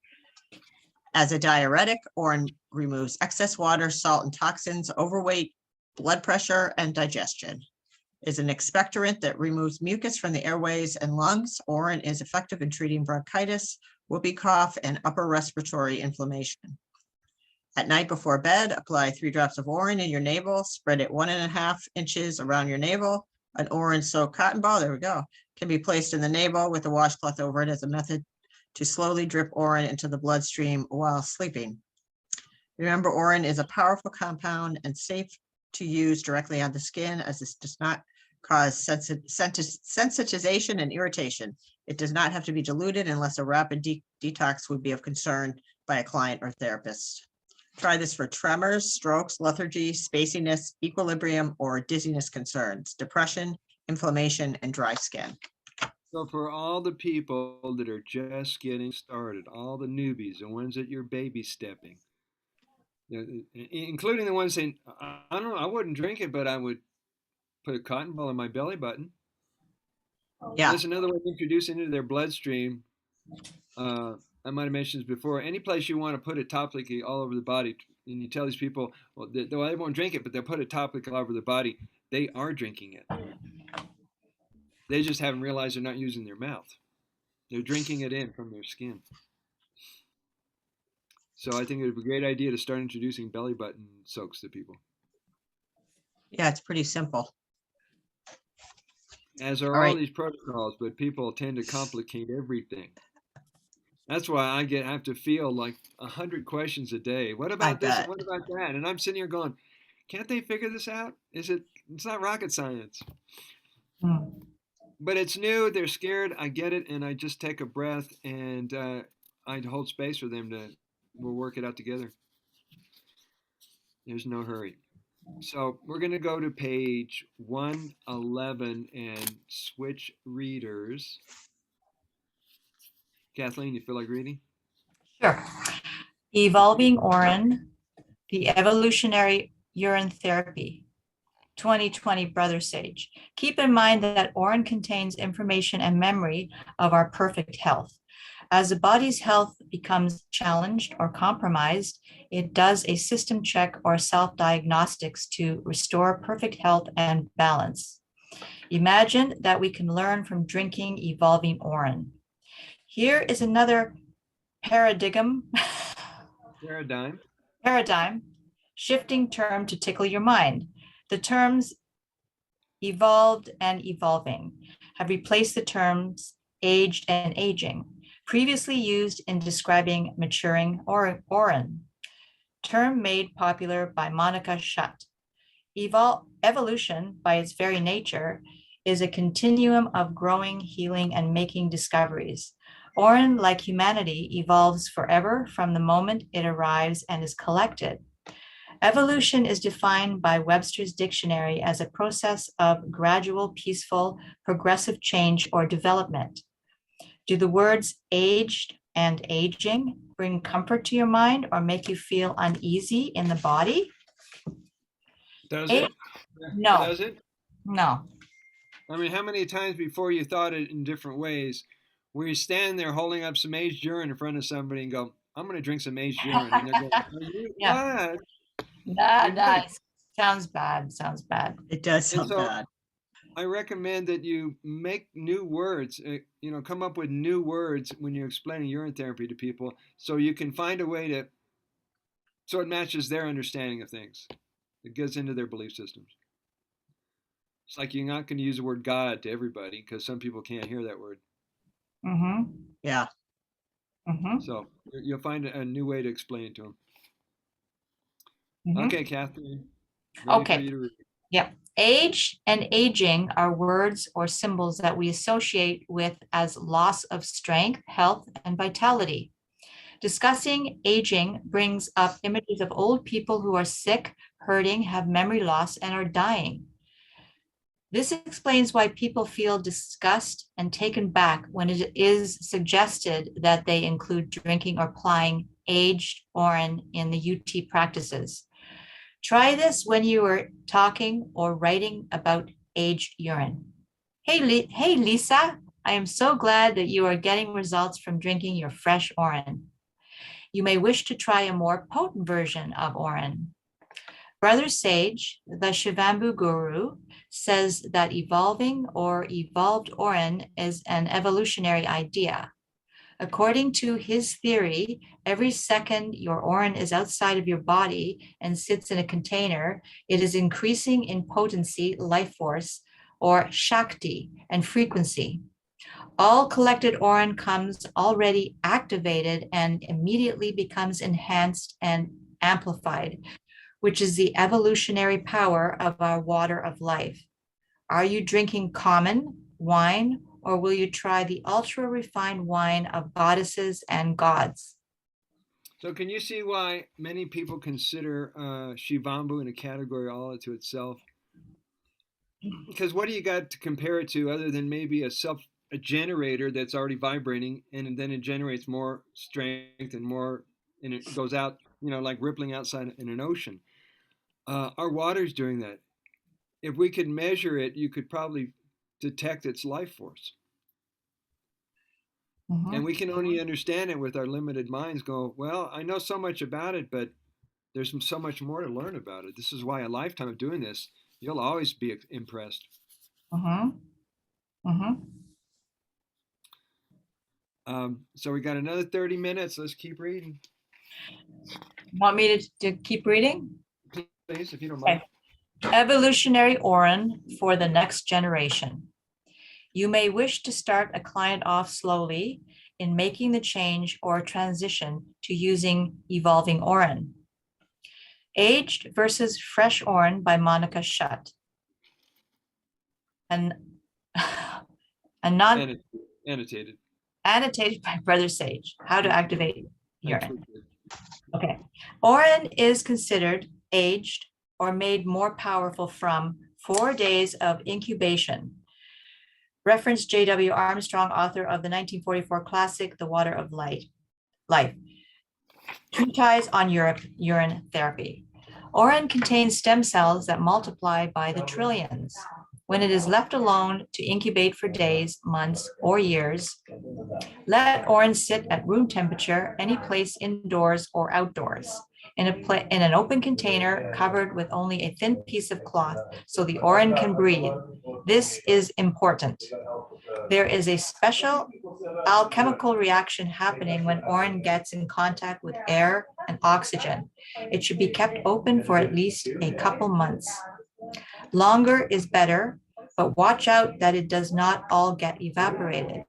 As a diuretic, Urine removes excess water, salt, and toxins, overweight, blood pressure, and digestion. Is an expectorant that removes mucus from the airways and lungs. Urine is effective in treating bronchitis, whooping cough, and upper respiratory inflammation. At night before bed, apply 3 drops of Urine in your navel, spread it 1.5 inches around your navel. An Urine-soaked cotton ball, there we go, can be placed in the navel with a washcloth over it as a method to slowly drip Urine into the bloodstream while sleeping. Remember, Urine is a powerful compound and safe to use directly on the skin, as this does not cause sensitization and irritation. It does not have to be diluted unless a rapid detox would be of concern by a client or therapist. Try this for tremors, strokes, lethargy, spaciness, equilibrium, or dizziness concerns, depression, inflammation, and dry skin. So for all the people that are just getting started, all the newbies, the ones that you're baby stepping, Including the ones saying, I don't know, I wouldn't drink it, but I would put a cotton ball in my belly button. Yeah. There's another way to introduce into their bloodstream. I might have mentioned this before. Any place you want to put it topically all over the body, and you tell these people, well, they won't drink it, but they'll put it topically all over the body. They are drinking it. They just haven't realized they're not using their mouth. They're drinking it in from their skin. So I think it would be a great idea to start introducing belly button soaks to people. Yeah, it's pretty simple. As are All right. all these protocols, but people tend to complicate everything. That's why I have to feel like 100 questions a day. What about this? And what about that? And I'm sitting here going, can't they figure this out? It's not rocket science. But it's new. They're scared. I get it. And I just take a breath and I hold space for them we'll work it out together. There's no hurry. So we're going to go to page 111 and switch readers. Kathleen, you feel like reading? Sure. Evolving Urine, the Evolutionary Urine Therapy, 2020 Brother Sage. Keep in mind that urine contains information and memory of our perfect health. As the body's health becomes challenged or compromised, it does a system check or self-diagnostics to restore perfect health and balance. Imagine that we can learn from drinking evolving urine. Here is another paradigm shifting term to tickle your mind. The terms evolved and evolving have replaced the terms aged and aging, previously used in describing maturing urine, term made popular by Monica Schutt. Evolution, by its very nature, is a continuum of growing, healing, and making discoveries. Urine, like humanity, evolves forever from the moment it arrives and is collected. Evolution is defined by Webster's dictionary as a process of gradual, peaceful, progressive change or development. Do the words aged and aging bring comfort to your mind or make you feel uneasy in the body? Does it? No. Does it? No. I mean, how many times before you thought it in different ways, where you stand there holding up some aged urine in front of somebody and go, I'm going to drink some aged urine. And they're going, yeah. What? Nice. Sounds bad. It does sound bad. I recommend that you make new words, come up with new words when you're explaining urine therapy to people so you can find a way so it matches their understanding of things. It gets into their belief systems. It's like you're not going to use the word God to everybody because some people can't hear that word. Mm-hmm. Yeah. Mm-hmm. So you'll find a new way to explain it to them. Mm-hmm. Okay, Catherine. Okay. For you to read. Yeah. Age and aging are words or symbols that we associate with as loss of strength, health, and vitality. Discussing aging brings up images of old people who are sick, hurting, have memory loss, and are dying. This explains why people feel disgust and taken back when it is suggested that they include drinking or applying aged urine in the UT practices. Try this when you are talking or writing about aged urine. Hey, Lisa, I am so glad that you are getting results from drinking your fresh urine. You may wish to try a more potent version of urine. Brother Sage, the Shivambhu guru, says that evolving or evolved urine is an evolutionary idea. According to his theory, every second your urine is outside of your body and sits in a container, it is increasing in potency, life force, or Shakti, and frequency. All collected urine comes already activated and immediately becomes enhanced and amplified, which is the evolutionary power of our water of life. Are you drinking common wine, or will you try the ultra refined wine of goddesses and gods? So can you see why many people consider Shivambhu in a category all to itself? Because what do you got to compare it to other than maybe a generator that's already vibrating and then it generates more strength and more and it goes out, like rippling outside in an ocean. Our water's doing that. If we could measure it, you could probably detect its life force. And we can only understand it with our limited minds. Go, well, I know so much about it, but there's so much more to learn about it. This is why a lifetime of doing this, you'll always be impressed. So we got another 30 minutes. Let's keep reading. Want me to keep reading? Please, if you don't mind. Evolutionary Urine for the next generation. You may wish to start a client off slowly in making the change or transition to using evolving urine. Aged versus Fresh Urine by Monica Shutt. And not annotated by Brother Sage. How to activate urine. Okay. Urine is considered aged or made more powerful from 4 days of incubation. Reference J.W. Armstrong, author of the 1944 classic, The Water of Life. Treatise on urine therapy. Urine contains stem cells that multiply by the trillions. When it is left alone to incubate for days, months, or years, let urine sit at room temperature, any place indoors or outdoors, in an open container covered with only a thin piece of cloth so the urine can breathe. This is important. There is a special alchemical reaction happening when urine gets in contact with air and oxygen. It should be kept open for at least a couple months. Longer is better, but watch out that it does not all get evaporated.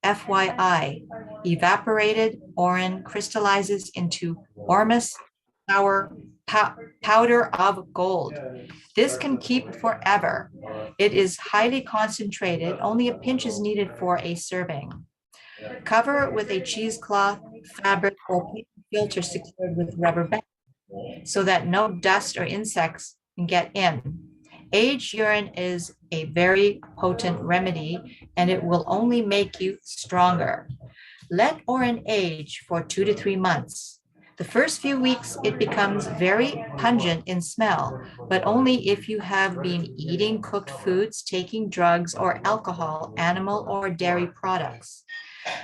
FYI, evaporated urine crystallizes into ormus powder of gold. This can keep forever. It is highly concentrated. Only a pinch is needed for a serving. Cover with a cheesecloth, fabric, or paper filter secured with rubber band so that no dust or insects can get in. Aged urine is a very potent remedy, and it will only make you stronger. Let urine age for 2 to 3 months. The first few weeks, it becomes very pungent in smell, but only if you have been eating cooked foods, taking drugs, or alcohol, animal or dairy products.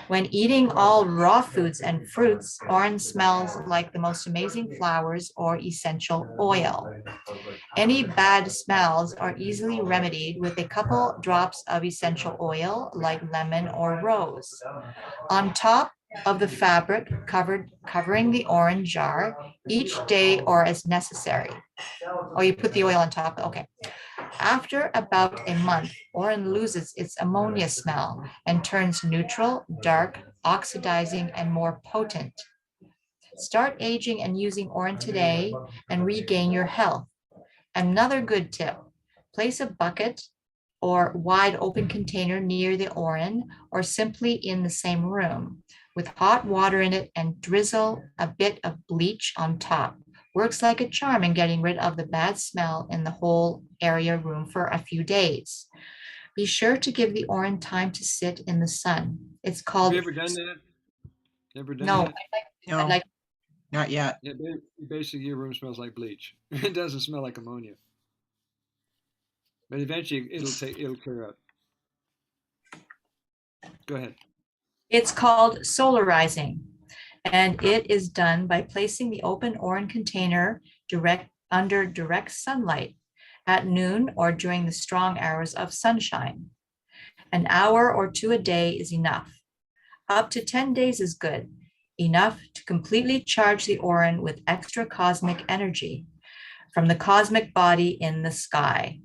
When eating all raw foods and fruits, urine smells like the most amazing flowers or essential oil. Any bad smells are easily remedied with a couple drops of essential oil like lemon or rose. On top of the fabric covering the urine jar each day or as necessary. Or you put the oil on top, okay. After about a month, urine loses its ammonia smell and turns neutral, dark, oxidizing, and more potent. Start aging and using urine today and regain your health. Another good tip, place a bucket or wide open container near the urine or simply in the same room with hot water in it and drizzle a bit of bleach on top. Works like a charm in getting rid of the bad smell in the whole area room for a few days. Be sure to give the urine time to sit in the sun. It's called. Have you ever done that? Ever done No, that? No, not yet. Yeah, basically your room smells like bleach. It doesn't smell like ammonia. But eventually it'll clear up. Go ahead. It's called solarizing, and it is done by placing the open urine container under direct sunlight at noon or during the strong hours of sunshine. An hour or 2 a day is enough. Up to 10 days is good, enough to completely charge the urine with extra cosmic energy from the cosmic body in the sky.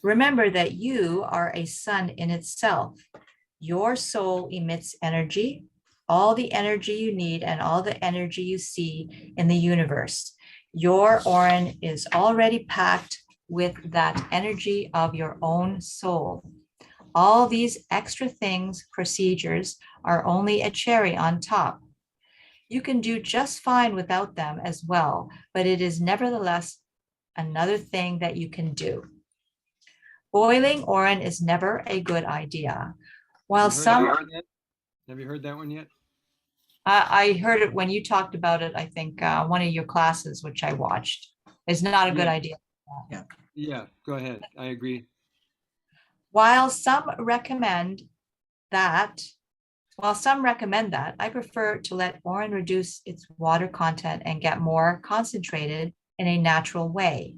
Remember that you are a sun in itself. Your soul emits energy, all the energy you need and all the energy you see in the universe. Your urine is already packed with that energy of your own soul. All these extra things, procedures, are only a cherry on top. You can do just fine without them as well, but it is nevertheless another thing that you can do. Boiling urine is never a good idea. While some. Have you heard that one yet? I heard it when you talked about it, I think, one of your classes, which I watched. Is not a good Yeah. idea. Yeah, go ahead. I agree. While some recommend that, I prefer to let Orin reduce its water content and get more concentrated in a natural way.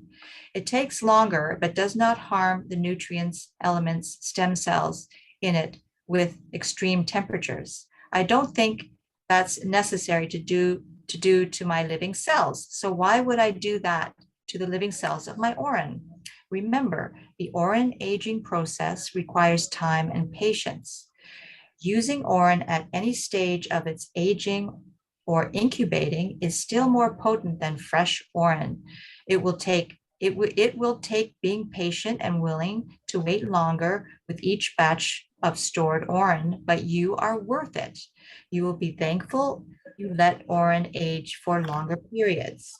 It takes longer, but does not harm the nutrients, elements, stem cells in it with extreme temperatures. I don't think that's necessary to my living cells. So why would I do that to the living cells of my Orin? Remember, the Orin aging process requires time and patience. Using Orin at any stage of its aging or incubating is still more potent than fresh Orin. It will take being patient and willing to wait longer with each batch of stored Orin, but you are worth it. You will be thankful you let Orin age for longer periods.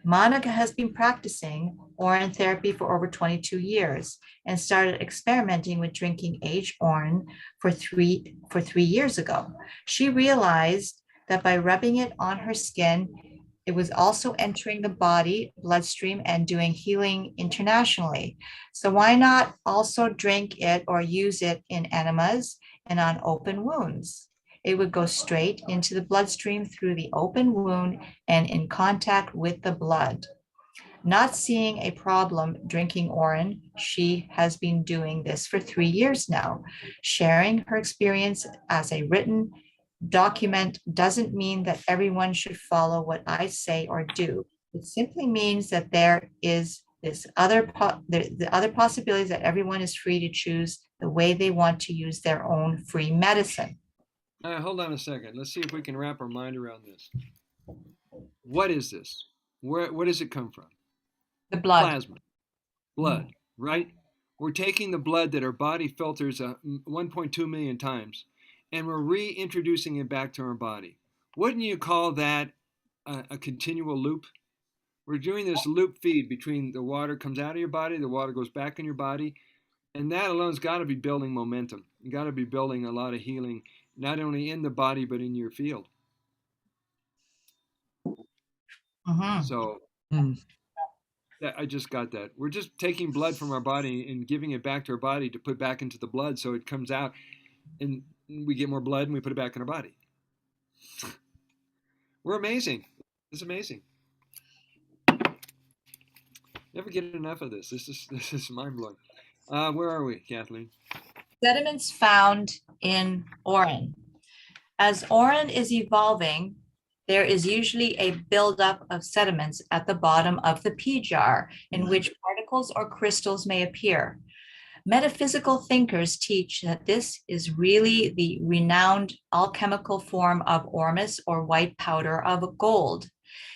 Monica has been practicing Orin therapy for over 22 years and started experimenting with drinking aged Orin for 3 years ago. She realized that by rubbing it on her skin, it was also entering the body, bloodstream, and doing healing internationally. So why not also drink it or use it in enemas and on open wounds? It would go straight into the bloodstream through the open wound and in contact with the blood. Not seeing a problem drinking Orin, she has been doing this for 3 years now. Sharing her experience as a written document doesn't mean that everyone should follow what I say or do. It simply means that there is the other possibilities that everyone is free to choose the way they want to use their own free medicine. Hold on a second. Let's see if we can wrap our mind around this. What is this? Where does it come from? The blood. Plasma, blood, right? We're taking the blood that our body filters 1.2 million times, and we're reintroducing it back to our body. Wouldn't you call that a continual loop? We're doing this loop feed between the water comes out of your body, the water goes back in your body, and that alone's got to be building momentum. You got to be building a lot of healing, not only in the body but in your field. Mm-hmm. So I just got that. We're just taking blood from our body and giving it back to our body to put back into the blood, so it comes out, and we get more blood and we put it back in our body. We're amazing. It's amazing. Never get enough of this. This is mind blowing. Where are we, Kathleen? Sediments found in Orin. As Orin is evolving, there is usually a buildup of sediments at the bottom of the pea jar in which particles or crystals may appear. Metaphysical thinkers teach that this is really the renowned alchemical form of ormus or white powder of gold.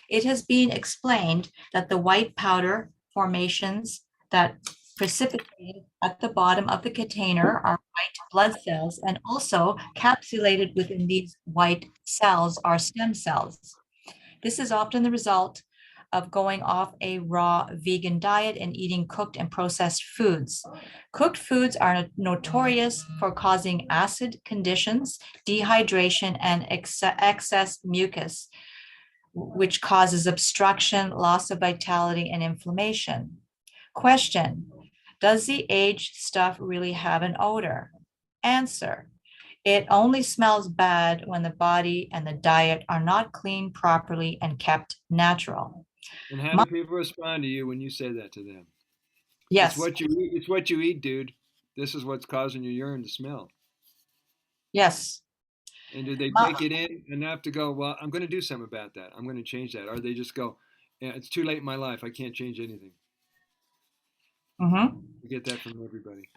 It has been explained that the white powder formations that precipitated at the bottom of the container are white blood cells, and also capsulated within these white cells are stem cells. This is often the result of going off a raw vegan diet and eating cooked and processed foods. Cooked foods are notorious for causing acid conditions, dehydration, and excess mucus, which causes obstruction, loss of vitality, and inflammation. Question: does the aged stuff really have an odor? Answer: it only smells bad when the body and the diet are not cleaned properly and kept natural. And how do people respond to you when you say that to them? Yes. It's what you eat. It's what you eat, dude. This is what's causing your urine to smell. Yes. And do they take it in enough to go, well, I'm going to do something about that. I'm going to change that. Or they just go, yeah, it's too late in my life. I can't change anything. Mm-hmm. You get that from everybody.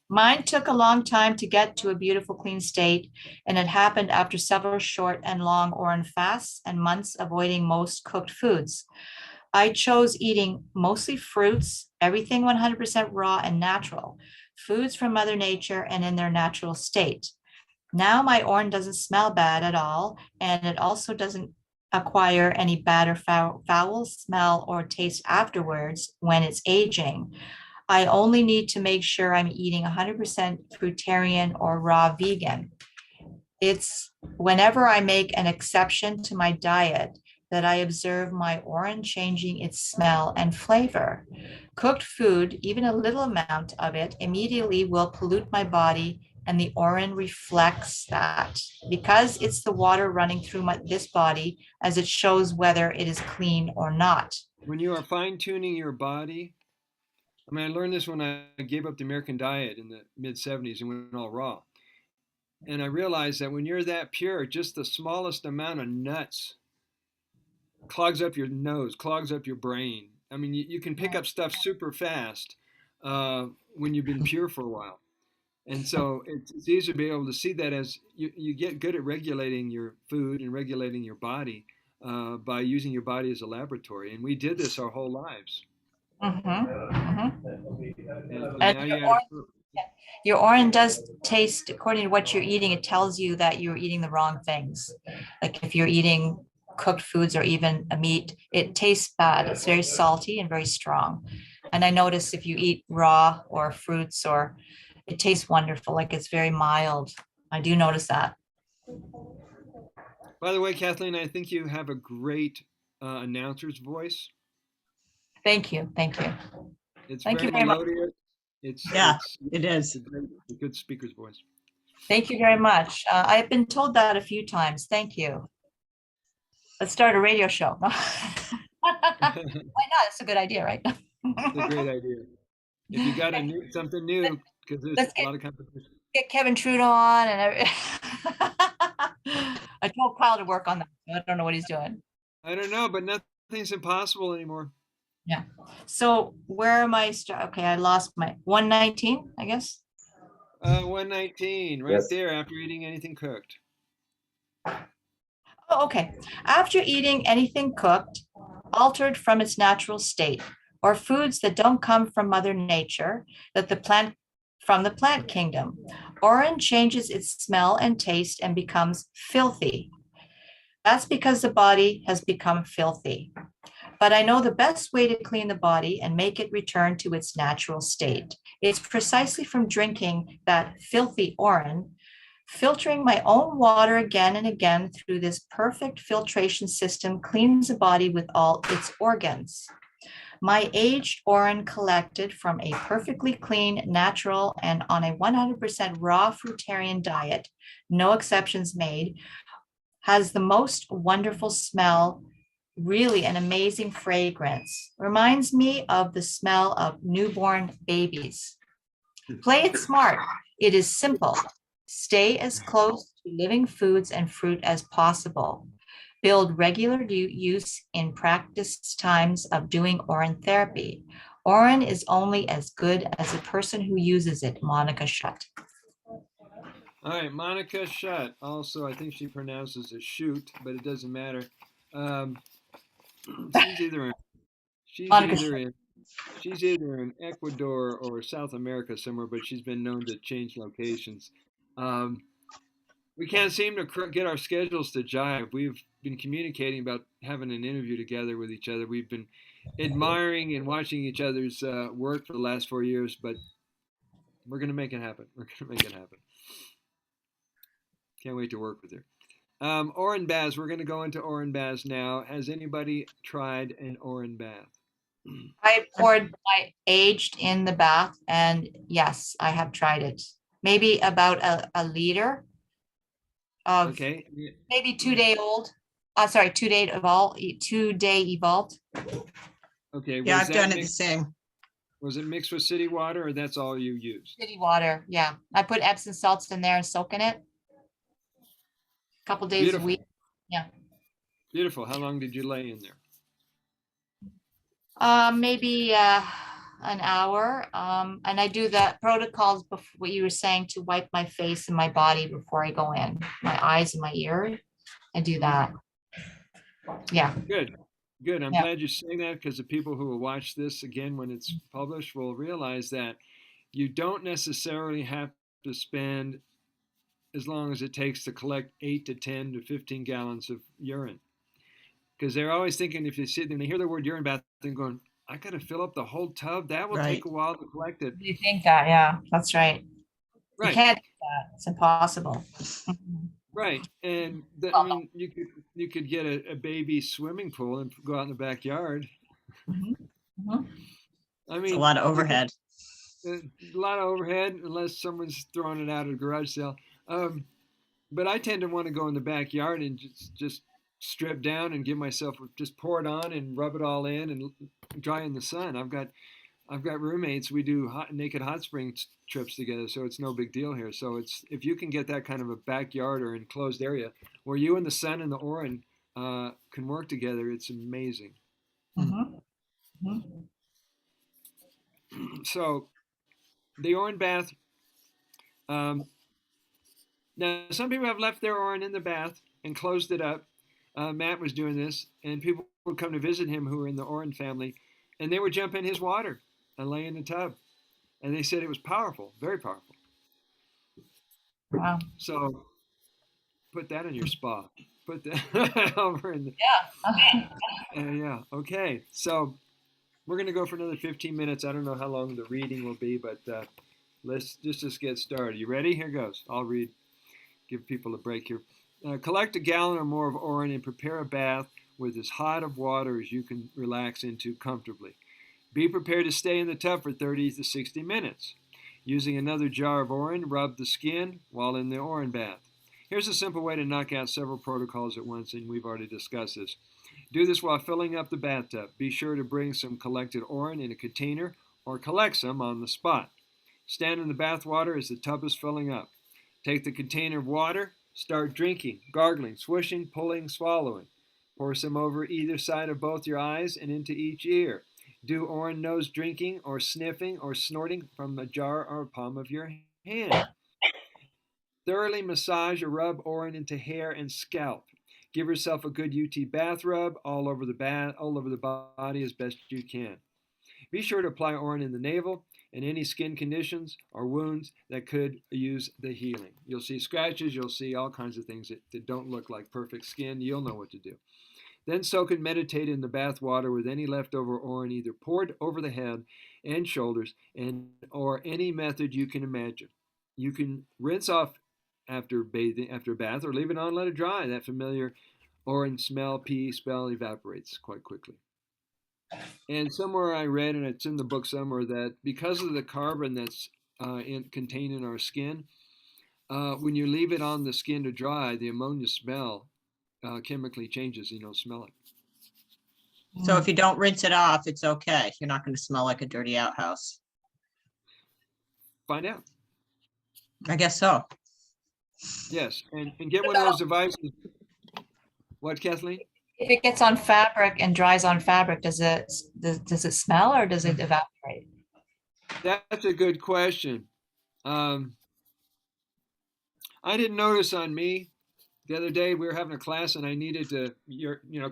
Mine took a long time to get to a beautiful, clean state, and it happened after several short and long Orin fasts and months avoiding most cooked foods. I chose eating mostly fruits, everything 100% raw and natural, foods from Mother Nature and in their natural state. Now my Orin doesn't smell bad at all, and it also doesn't acquire any bad or foul smell or taste afterwards when it's aging. I only need to make sure I'm eating 100% fruitarian or raw vegan. It's whenever I make an exception to my diet that I observe my oran changing its smell and flavor. Cooked food, even a little amount of it, immediately will pollute my body, and the oran reflects that because it's the water running through this body as it shows whether it is clean or not. When you are fine tuning your body, I mean, I learned this when I gave up the American diet in the mid 70s and went all raw. And I realized that when you're that pure, just the smallest amount of nuts clogs up your nose, clogs up your brain. I mean, you can pick up stuff super fast when you've been pure for a while. And so it's easy to be able to see that as you get good at regulating your food and regulating your body by using your body as a laboratory. And we did this our whole lives. Mm-hmm. Mm-hmm. And And now you had your orange does taste, according to what you're eating, it tells you that you're eating the wrong things. Like if you're eating cooked foods or even a meat, it tastes bad. It's very salty and very strong. And I notice if you eat raw or fruits, or it tastes wonderful, like it's very mild. I do notice that. By the way, Kathleen, I think you have a great announcer's voice. Thank you. Thank you. It's Thank very you very much. melodious. Yeah, It's it is. a good speaker's voice. Thank you very much. I've been told that a few times. Thank you. Let's start a radio show. Why not? It's a good idea, right? It's a great idea. If you got something new, because there's Let's a lot of competition. get Kevin Trudeau on, and I told Kyle to work on that. I don't know what he's doing. I don't know, but nothing's impossible anymore. Yeah. So where am I? Okay, I lost my 119, I guess. 119, right Yes. there after eating anything cooked. Oh, okay. After eating anything cooked, altered from its natural state, or foods that don't come from Mother Nature, from the plant kingdom, orange changes its smell and taste and becomes filthy. That's because the body has become filthy. But I know the best way to clean the body and make it return to its natural state. It's precisely from drinking that filthy orange. Filtering my own water again and again through this perfect filtration system cleans the body with all its organs. My aged oran collected from a perfectly clean, natural, and on a 100% raw fruitarian diet, no exceptions made, has the most wonderful smell, really an amazing fragrance. Reminds me of the smell of newborn babies. Play it smart. It is simple. Stay as close to living foods and fruit as possible. Build regular use in practice times of doing oran therapy. Oran is only as good as the person who uses it, Monica Shutt. All right, Monica Shutt. Also, I think she pronounces it shoot, but it doesn't matter. She's either in, she's Monica either in she's either in Ecuador or South America somewhere, but she's been known to change locations. Um, we can't seem to get our schedules to jive. We've been communicating about having an interview together with each other. We've been admiring and watching each other's work for the last 4 years, but we're going to make it happen. We're going to make it happen. Can't wait to work with her. Oran baths. We're going to go into oran baths now. Has anybody tried an oran bath? I poured my aged in the bath, and yes, I have tried it. Maybe about a liter of Okay. maybe 2 day old. Sorry, 2 day evolved. 2 day evolved. Okay. Yeah, Was I've that done it the mixed, same. was it mixed with city water, or that's all you used? City water. Yeah, I put Epsom salts in there and soak in it a couple days a Beautiful. week. Yeah. Beautiful. How long did you lay in there? Maybe an hour. And I do the protocols before what you were saying to wipe my face and my body before I go in, my eyes and my ears. I do that. Yeah. Good. Good. I'm Yeah. glad you're saying that, because the people who will watch this again when it's published will realize that you don't necessarily have to spend as long as it takes to collect 8 to 10 to 15 gallons of urine. Because they're always thinking, if you sit there and they hear the word urine bath, they're going, I got to fill up the whole tub. That will Right. take a while to collect it. You think that? Yeah, that's right. You Right. can't do that. It's impossible. Right. And I mean, you could get a baby swimming pool and go out in the backyard. Mhm, mhm. I It's a mean, lot of overhead. a lot of overhead unless someone's throwing it out at a garage sale. Um, but I tend to want to go in the backyard and just strip down and give myself just pour it on and rub it all in and dry in the sun. I've got roommates. We do naked hot spring trips together, so it's no big deal here. So it's if you can get that kind of a backyard or enclosed area where you and the sun and the Orin can work together, it's amazing. Mhm, mhm. So the Orin bath. Um, Now some people have left their Orin in the bath and closed it up. Matt was doing this, and people would come to visit him who were in the Orin family, and they would jump in his water and lay in the tub, and they said it was powerful, very powerful. Wow. So put that in your spa. Put that over in the, Yeah. Okay. yeah, okay. So we're going to go for another 15 minutes. I don't know how long the reading will be, but let's just get started. You ready? Here goes. I'll read, give people a break here. Collect a gallon or more of Orin and prepare a bath with as hot of water as you can relax into comfortably. Be prepared to stay in the tub for 30 to 60 minutes. Using another jar of Orin, rub the skin while in the Orin bath. Here's a simple way to knock out several protocols at once, and we've already discussed this. Do this while filling up the bathtub. Be sure to bring some collected Orin in a container or collect some on the spot. Stand in the bath water as the tub is filling up. Take the container of water, start drinking, gargling, swishing, pulling, swallowing. Pour some over either side of both your eyes and into each ear. Do Orin nose drinking or sniffing or snorting from a jar or palm of your hand. Thoroughly massage or rub Orin into hair and scalp. Give yourself a good UT bath rub all over the body as best you can. Be sure to apply Orin in the navel and any skin conditions or wounds that could use the healing. You'll see scratches, you'll see all kinds of things that don't look like perfect skin. You'll know what to do. Then soak and meditate in the bath water with any leftover Orin either poured over the head and shoulders or any method you can imagine. You can rinse off after a bath or leave it on and let it dry. That familiar Orin smell, pee smell evaporates quite quickly. And somewhere I read, and it's in the book somewhere, that because of the carbon that's contained in our skin, when you leave it on the skin to dry, the ammonia smell chemically changes, and you don't smell it. So if you don't rinse it off, it's okay. You're not going to smell like a dirty outhouse. Find out. I guess so. Yes, and get one of those devices. What, Kathleen? If it gets on fabric and dries on fabric, does it smell or does it evaporate? That's a good question. I didn't notice on me. The other day we were having a class and I needed to,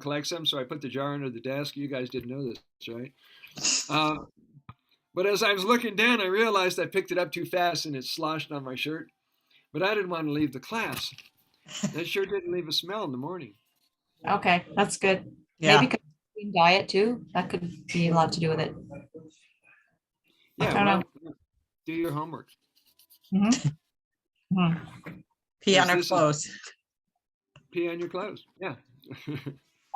collect some, so I put the jar under the desk. You guys didn't know this, right? But as I was looking down, I realized I picked it up too fast and it sloshed on my shirt. But I didn't want to leave the class. That sure didn't leave a smell in the morning. Okay, that's good. Yeah. Maybe clean diet too. That could be a lot to do with it. Yeah, I don't well, do your homework. Mhm. Mhm. Pee on our This is- clothes. Pee on your clothes. Yeah.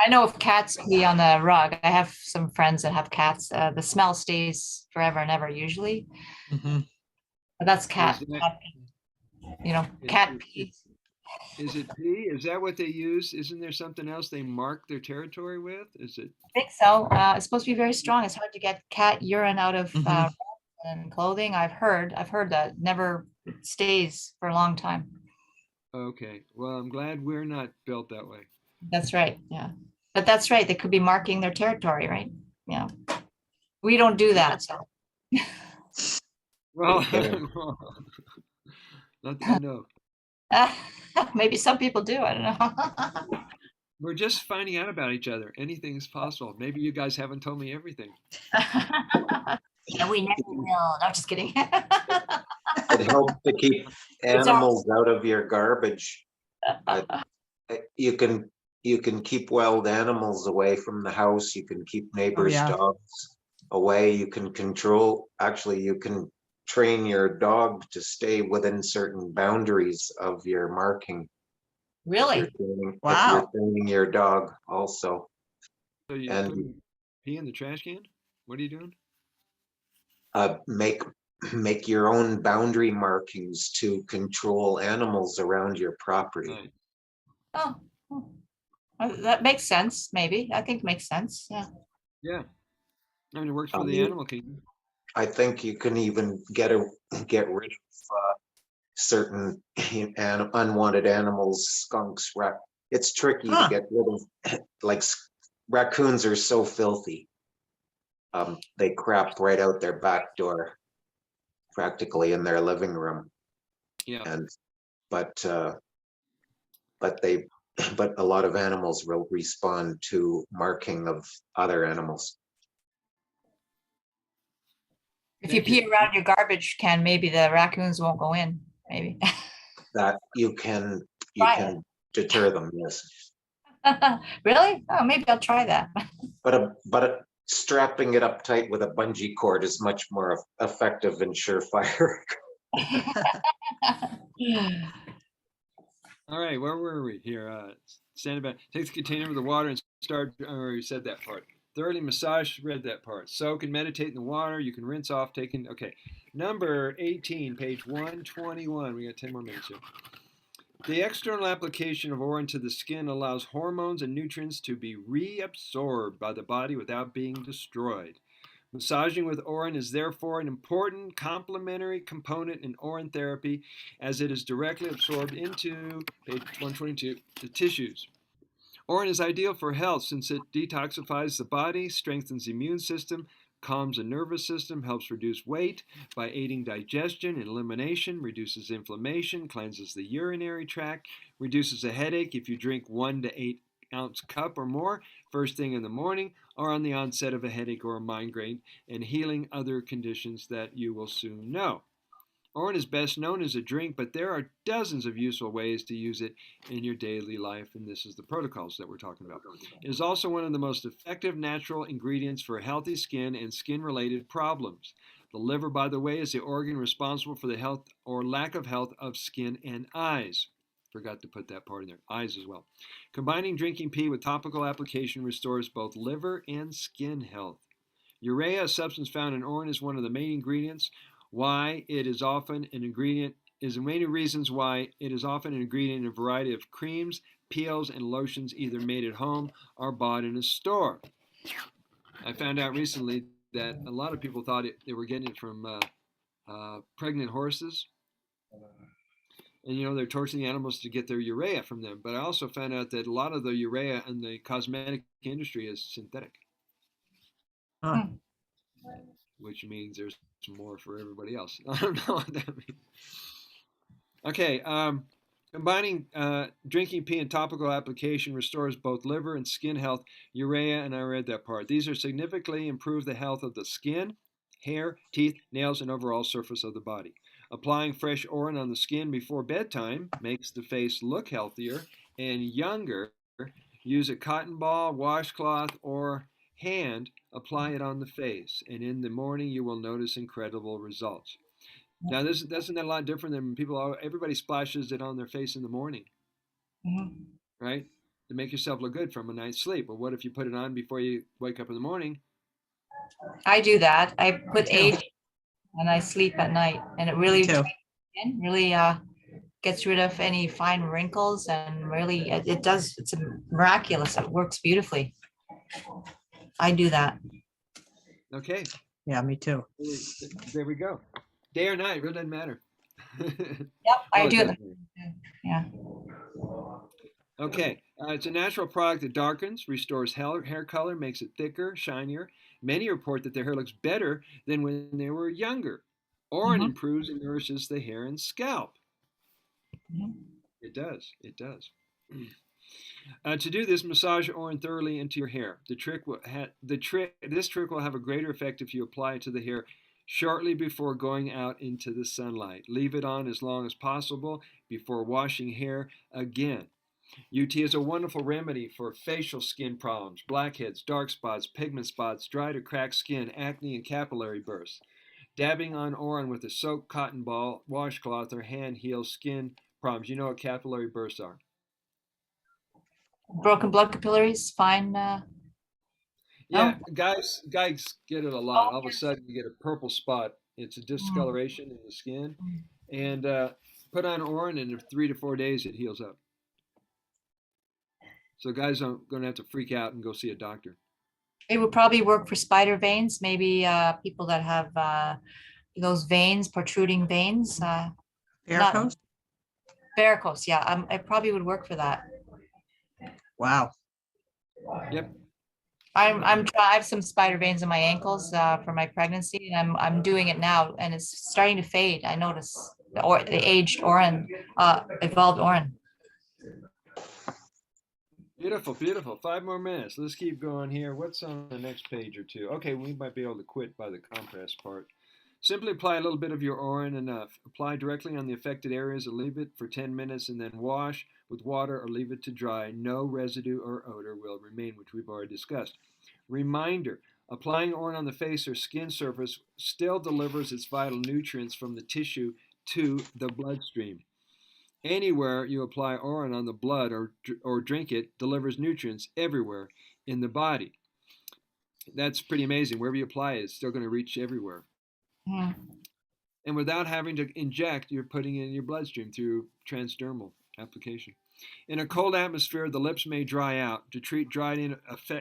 I know if cats pee on the rug, I have some friends that have cats. The smell stays forever and ever usually. Mhm. But that's cat, Is that- cat pee, cat pee. Is it pee? Is that what they use? Isn't there something else they mark their territory with? Is it? I think so. It's supposed to be very strong. It's hard to get cat urine out of Mhm. and clothing. I've heard that never stays for a long time. Okay. Well, I'm glad we're not built that way. That's right. Yeah. But that's right. They could be marking their territory, right? Yeah. We don't do that. So Well, kidding. not that I know. maybe some people do. I don't know. We're just finding out about each other. Anything's possible. Maybe you guys haven't told me everything. And we never will. No, I'm just kidding. It helps to keep animals out of your garbage. You can keep wild animals away from the house. You can keep neighbors' yeah. dogs away. You can you can train your dog to stay within certain boundaries of your marking. Really? If Wow. you're training your dog also. So you And put pee in the trash can? What are you doing? make your own boundary markings to control animals around your property. Right. Oh, oh. That makes sense, maybe. I think makes sense, yeah. Yeah. I mean, it works for the You- animal kingdom. I think you can even get rid of certain unwanted animals, skunks, it's tricky to Huh. get rid of. Like raccoons are so filthy. They crap right out their back door, practically in their living room. Yeah. And but they but a lot of animals will respond to marking of other animals. If you Thank you. pee around your garbage can, maybe the raccoons won't go in, maybe. That you can Try deter them, yes. it. Really? Oh, maybe I'll try that. But strapping it up tight with a bungee cord is much more effective and surefire. All right, where were we here? Stand about. Take the container with the water and start. Or you said that part. Thoroughly massage. Read that part. Soak and meditate in the water. You can rinse off. Taking. Okay. Number 18, page 121. We got 10 more minutes here. The external application of Urine to the skin allows hormones and nutrients to be reabsorbed by the body without being destroyed. Massaging with Urine is therefore an important complementary component in Urine therapy as it is directly absorbed into, page 122, the tissues. Urine is ideal for health since it detoxifies the body, strengthens the immune system, calms the nervous system, helps reduce weight by aiding digestion and elimination, reduces inflammation, cleanses the urinary tract, reduces a headache if you drink 1 to 8 ounce cup or more first thing in the morning or on the onset of a headache or a migraine, and healing other conditions that you will soon know. Urine is best known as a drink, but there are dozens of useful ways to use it in your daily life, and this is the protocols that we're talking about. It is also one of the most effective natural ingredients for healthy skin and skin-related problems. The liver, by the way, is the organ responsible for the health or lack of health of skin and eyes. Forgot to put that part in there. Eyes as well. Combining drinking pee with topical application restores both liver and skin health. Urea, a substance found in urine, is one of the main ingredients why it is often an ingredient is many reasons why it is often an ingredient in a variety of creams, peels, and lotions either made at home or bought in a store. I found out recently that a lot of people thought they were getting it from pregnant horses. And they're torturing the animals to get their urea from them. But I also found out that a lot of the urea in the cosmetic industry is synthetic. Huh. Which means there's more for everybody else. I don't know what that means. Okay, combining drinking pee and topical application restores both liver and skin health. Urea, and I read that part. These are significantly improve the health of the skin, hair, teeth, nails, and overall surface of the body. Applying fresh Urine on the skin before bedtime makes the face look healthier and younger. Use a cotton ball, washcloth, or hand, apply it on the face, and in the morning you will notice incredible results. Now, this isn't a lot different than everybody splashes it on their face in the morning, right? To make yourself look good from a night's sleep. But what if you put it on before you wake up in the morning? I do that. I put too. age and I sleep at night, and it really, gets rid of any fine wrinkles, and really it does. It's miraculous. It works beautifully. I do that. Okay, Yeah, me too. there we go. Day or night, really doesn't matter. Yep, I do it. Yeah. Okay, it's a natural product that darkens, restores hair color, makes it thicker, shinier. Many report that their hair looks better than when they were younger. Urine improves and nourishes the hair and scalp. It does. It does. To do this, massage Urine thoroughly into your hair. This trick will have a greater effect if you apply it to the hair shortly before going out into the sunlight. Leave it on as long as possible before washing hair again. UT is a wonderful remedy for facial skin problems, blackheads, dark spots, pigment spots, dried or cracked skin, acne, and capillary bursts. Dabbing on Urine with a soaked cotton ball, washcloth, or hand heals skin problems. You know what capillary bursts are? Broken blood capillaries, fine. Yeah, guys get it a lot. Oh, All of a sudden, you get a purple spot. It's a Mm. discoloration in the skin, and put on Orin, and in 3 to 4 days, it heals up. So guys aren't going to have to freak out and go see a doctor. It would probably work for spider veins, maybe people that have those veins, protruding veins, not Varicose? varicose. Yeah, it probably would work for that. Wow. Yep. I have some spider veins in my ankles for my pregnancy, and I'm doing it now, and it's starting to fade. I notice the aged Orin, evolved Orin. Beautiful, beautiful. 5 more minutes. Let's keep going here. What's on the next page or two? Okay, we might be able to quit by the compress part. Simply apply a little bit of your Orin enough. Apply directly on the affected areas or leave it for 10 minutes and then wash with water or leave it to dry. No residue or odor will remain, which we've already discussed. Reminder, applying Orin on the face or skin surface still delivers its vital nutrients from the tissue to the bloodstream. Anywhere you apply Orin on the blood or drink it delivers nutrients everywhere in the body. That's pretty amazing. Wherever you apply it, it's still going to reach everywhere. Mm. And without having to inject, you're putting it in your bloodstream through transdermal application. In a cold atmosphere, the lips may dry out. To treat dried,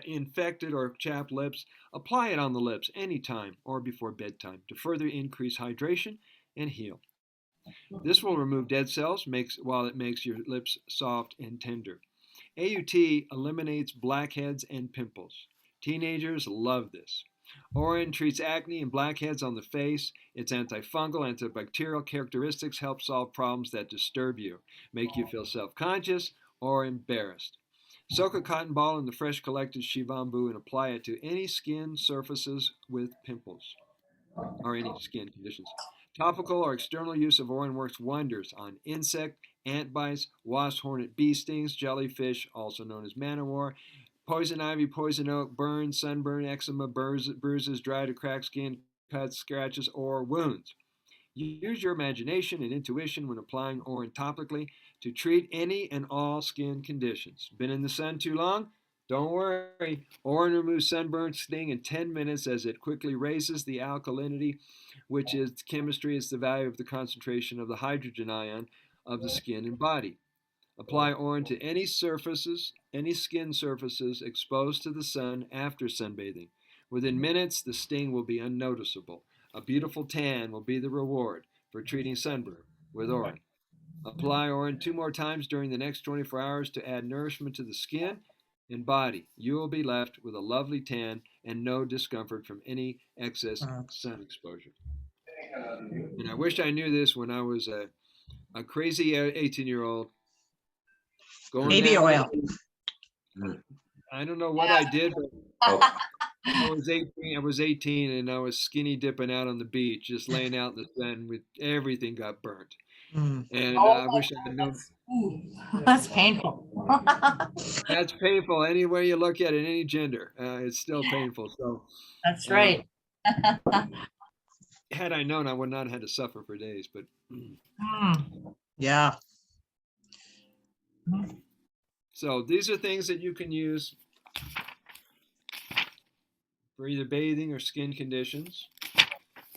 infected, or chapped lips, apply it on the lips anytime or before bedtime to further increase hydration and heal. This will remove dead cells while it makes your lips soft and tender. AUT eliminates blackheads and pimples. Teenagers love this. Orin treats acne and blackheads on the face. Its antifungal, antibacterial characteristics help solve problems that disturb you, make you feel self-conscious or embarrassed. Soak a cotton ball in the fresh collected Shivambhu and apply it to any skin surfaces with pimples or any skin conditions. Topical or external use of Orin works wonders on insect, ant bites, wasp, hornet, bee stings, jellyfish, also known as man-o'-war, poison ivy, poison oak, burns, sunburn, eczema, bruises, dried or cracked skin, cuts, scratches, or wounds. Use your imagination and intuition when applying Orin topically to treat any and all skin conditions. Been in the sun too long? Don't worry. Orin removes sunburn sting in 10 minutes as it quickly raises the alkalinity, which is chemistry, is the value of the concentration of the hydrogen ion of the skin and body. Apply Orin to any skin surfaces exposed to the sun after sunbathing. Within minutes, the sting will be unnoticeable. A beautiful tan will be the reward for treating sunburn with Orin. Apply Orin 2 more times during the next 24 hours to add nourishment to the skin and body. You will be left with a lovely tan and no discomfort from any excess sun exposure. And I wish I knew this when I was a crazy 18-year-old going Baby down. oil. I don't know what I did, but I was 18 and I was skinny dipping out on the beach, just laying out in the sun with everything got burnt. Mm. And I wish I had known. That's painful. That's painful any way you look at it, any gender. It's still painful. So That's right. had I known, I would not have had to suffer for days. But Yeah. so these are things that you can use for either bathing or skin conditions.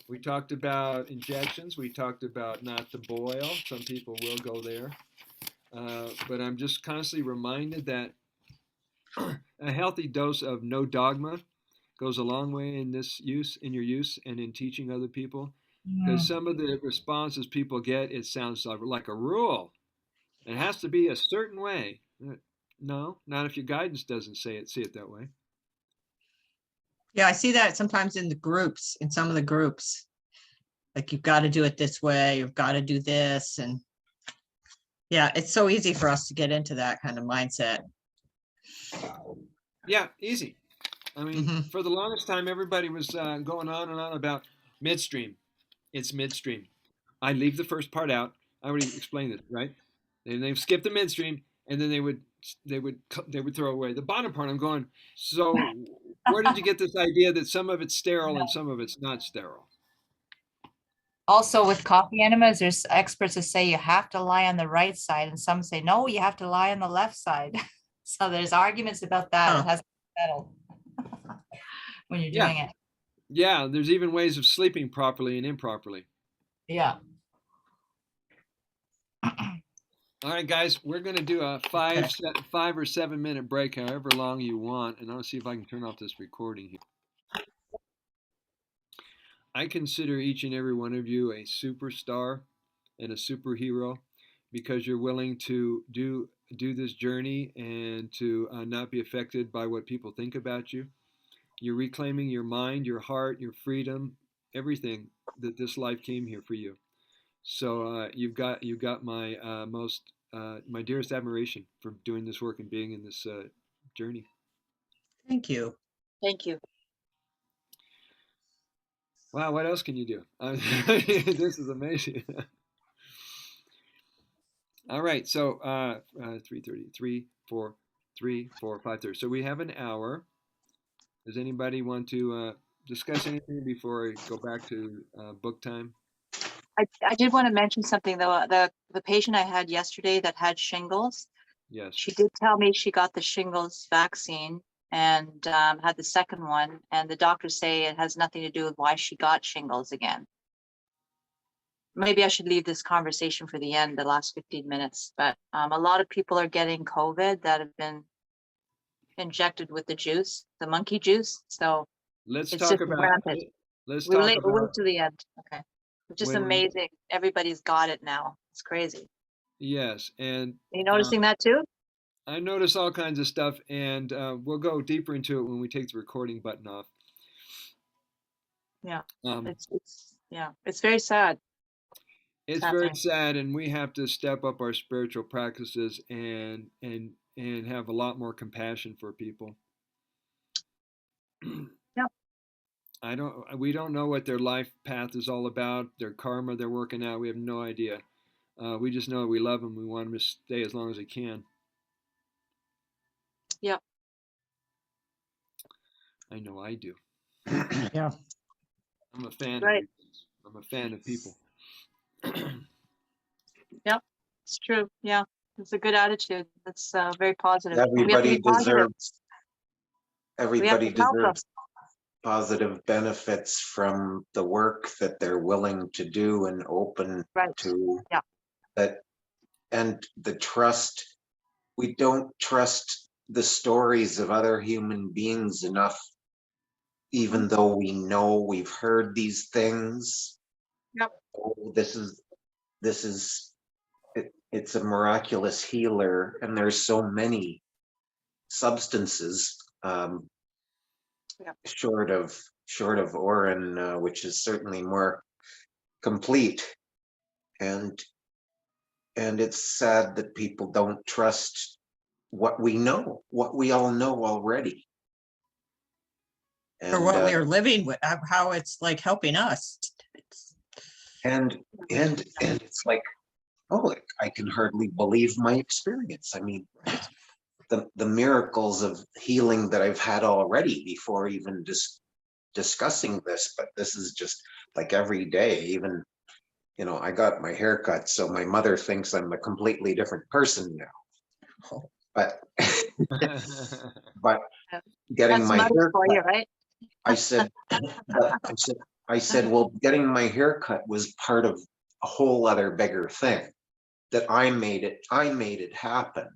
We talked about injections. We talked about not to boil. Some people will go there. But I'm just constantly reminded that a healthy dose of no dogma goes a long way in your use and in teaching other people. Because some of the responses people get, it sounds like a rule. It has to be a certain way. No, not if your guidance doesn't see it that way. Yeah, I see that sometimes in some of the groups. Like you've got to do it this way, you've got to do this. And yeah, it's so easy for us to get into that kind of mindset. Yeah, easy. I mean, for the longest time, everybody was going on and on about midstream. It's midstream. I leave the first part out. I already explained it, right? And they skip the midstream, and then they would throw away the bottom part. I'm going, so where did you get this idea that some of it's sterile and some of it's not sterile? Also with coffee enemas, there's experts that say you have to lie on the right side, and some say, no, you have to lie on the left side. So there's arguments about that. Huh. It hasn't settled when you're Yeah. doing it. Yeah, there's even ways of sleeping properly and improperly. Yeah. All right, guys, we're going to do a 5 or 7 minute break, however long you want, and I'll see if I can turn off this recording here. I consider each and every one of you a superstar and a superhero because you're willing to do this journey and to not be affected by what people think about you. You're reclaiming your mind, your heart, your freedom, everything that this life came here for you. So you've got my my dearest admiration for doing this work and being in this journey. Thank you. Thank you. Wow, what else can you do? This is amazing. All right, so 3:30, 3, 4, 3, 4, 5:30. So we have an hour. Does anybody want to discuss anything before I go back to book time? I did want to mention something though. The patient I had yesterday that had shingles, Yes. she did tell me she got the shingles vaccine and had the second one, and the doctors say it has nothing to do with why she got shingles again. Maybe I should leave this conversation for the end, the last 15 minutes, but a lot of people are getting COVID that have been injected with the juice, the monkey juice. So Let's it's talk just about rampant. let's We'll talk wait about to the end. Okay. It's just when we, amazing. Everybody's got it now. It's crazy. yes, and Are you noticing that too? I notice all kinds of stuff, and we'll go deeper into it when we take the recording button off. Yeah. Um, It's very sad. it's very sad, and we have to step up our spiritual practices and have a lot more compassion for people. Yep. We don't know what their life path is all about, their karma they're working out. We have no idea. We just know we love them. We want them to stay as long as they can. Yep. I know I do. Yeah. I'm a fan Right. I'm a fan of people. Yep. It's true. Yeah. It's a good attitude. It's very positive. Everybody deserves Everybody deserves positive benefits from the work that they're willing to do and open to. Yeah. That, and the trust. We don't trust the stories of other human beings enough, even though we know we've heard these things. Yep. Oh, it's a miraculous healer, and there's so many substances short of Urine, which is certainly more complete, and it's sad that people don't trust what we know, what we all know already, Or what we are living with, how it's like helping us. and it's like, oh, I can hardly believe my experience. I mean, the miracles of healing that I've had already before even discussing this, but this is just like every day. Even, I got my hair cut, so my mother thinks I'm a completely different person now. But getting That's my hair for you, cut, right? I said, well, getting my hair cut was part of a whole other bigger thing. That I made it happen.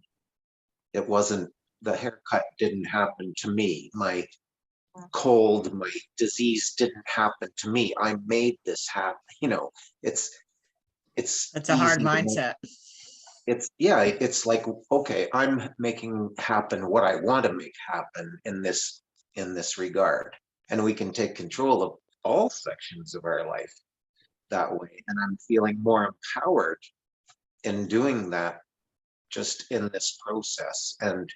It wasn't, the haircut didn't happen to me. My cold, my disease didn't happen to me. I made this happen. It's a hard mindset. It's like, okay, I'm making happen what I want to make happen in this regard. And we can take control of all sections of our life that way. And I'm feeling more empowered in doing that just in this process. And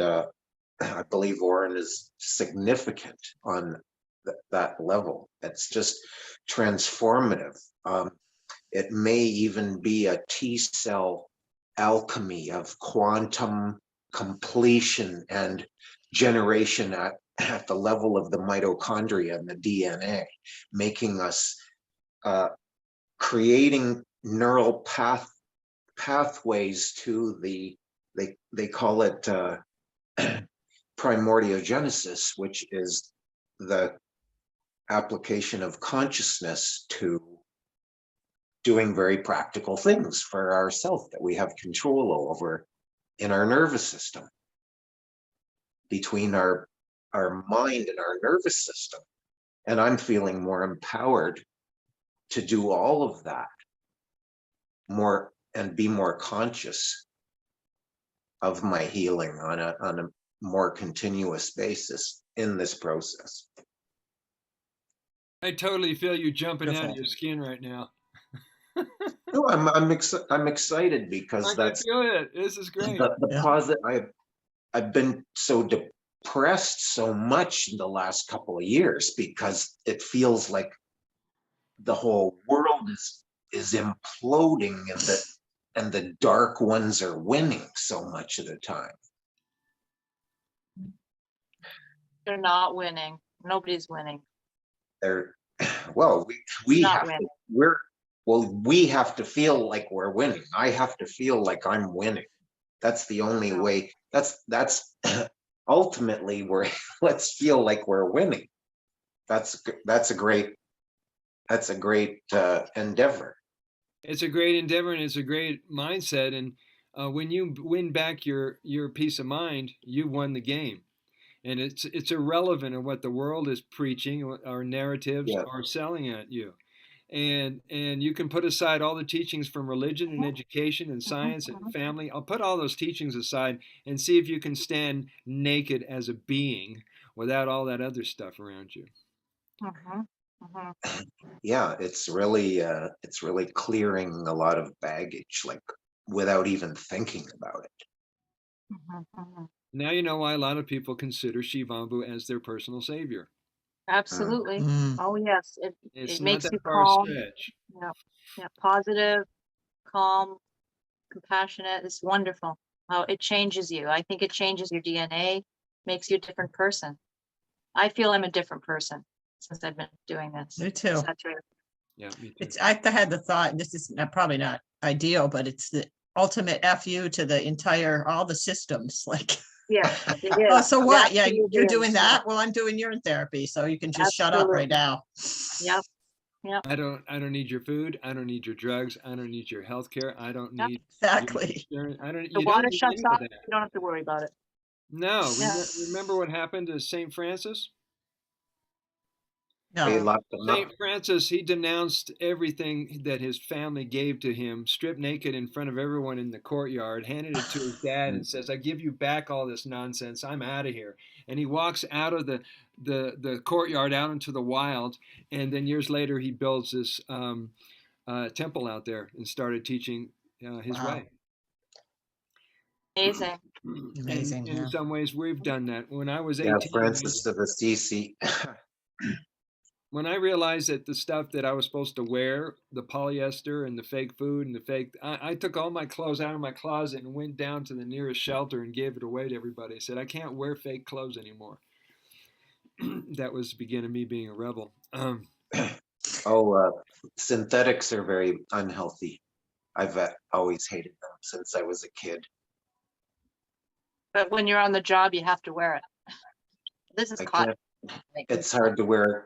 I believe Urine is significant on that level. It's just transformative. It may even be a T-cell alchemy of quantum completion and generation at the level of the mitochondria and the DNA, making us creating neural pathways to the they call it primordiagenesis, which is the application of consciousness to doing very practical things for ourselves that we have control over in our nervous system, between our mind and our nervous system. And I'm feeling more empowered to do all of that more and be more conscious of my healing on a more continuous basis in this process. I totally feel you jumping out of Beautiful. your skin right now. No, I'm excited because I can that's feel it. This is great. the Yeah. positive. I've been so depressed so much in the last couple of years because it feels like the whole world is imploding and the dark ones are winning so much of the time. They're not winning. Nobody's winning. They're well, we Not have to, winning. we have to feel like we're winning. I have to feel like I'm winning. That's the only No. way. That's ultimately we're let's feel like we're winning. That's a great endeavor. It's a great endeavor and it's a great mindset. And when you win back your peace of mind, you won the game. And it's irrelevant of what the world is preaching, what our narratives Yeah. are selling at you. And you can put aside all the teachings from religion and education and science and family. I'll put all those teachings aside and see if you can stand naked as a being without all that other stuff around you. Yeah, it's really clearing a lot of baggage, like without even thinking about it. Now you know why a lot of people consider Shivambhu as their personal savior. Absolutely. Mm. Oh, yes. It's It not makes that you far a calm. stretch. Yeah. Yeah. Positive, calm, compassionate. It's wonderful. Oh, it changes you. I think it changes your DNA, makes you a different person. I feel I'm a different person since I've been doing this. Me too. Saturated. Yeah, me too. It's I had the thought, this is probably not ideal, but it's the ultimate FU to the entire all the systems. Like, Yeah, it oh, is. so It what? Yeah, absolutely you're is. doing Yeah. that. Well, I'm doing urine therapy, so you can just shut up right Absolutely. now. Yep. Yep. I don't need your food. I don't need your drugs. I don't need your health care. I don't Yep. need Exactly. your insurance. The You water don't need shuts any of off. that. You don't have to worry about it. No, Yeah. remember what happened to St. Francis? They No. locked them up. St. Francis, he denounced everything that his family gave to him, stripped naked in front of everyone in the courtyard, handed it to his dad, and says, "I give you back all this nonsense. I'm out of here." And he walks out of the courtyard out into the wild, and then years later he builds this temple out there and started teaching his Wow. way. Amazing. Amazing. And in Yeah. some ways, we've done that. When I was Yeah, 18, Francis of Assisi. when I realized that the stuff that I was supposed to wear, the polyester and the fake food and the fake, I took all my clothes out of my closet and went down to the nearest shelter and gave it away to everybody. I said, I can't wear fake clothes anymore. That was the beginning of me being a rebel. Synthetics are very unhealthy. I've always hated them since I was a kid. But when you're on the job, you have to wear it. This is I cotton. can't. It's hard to wear.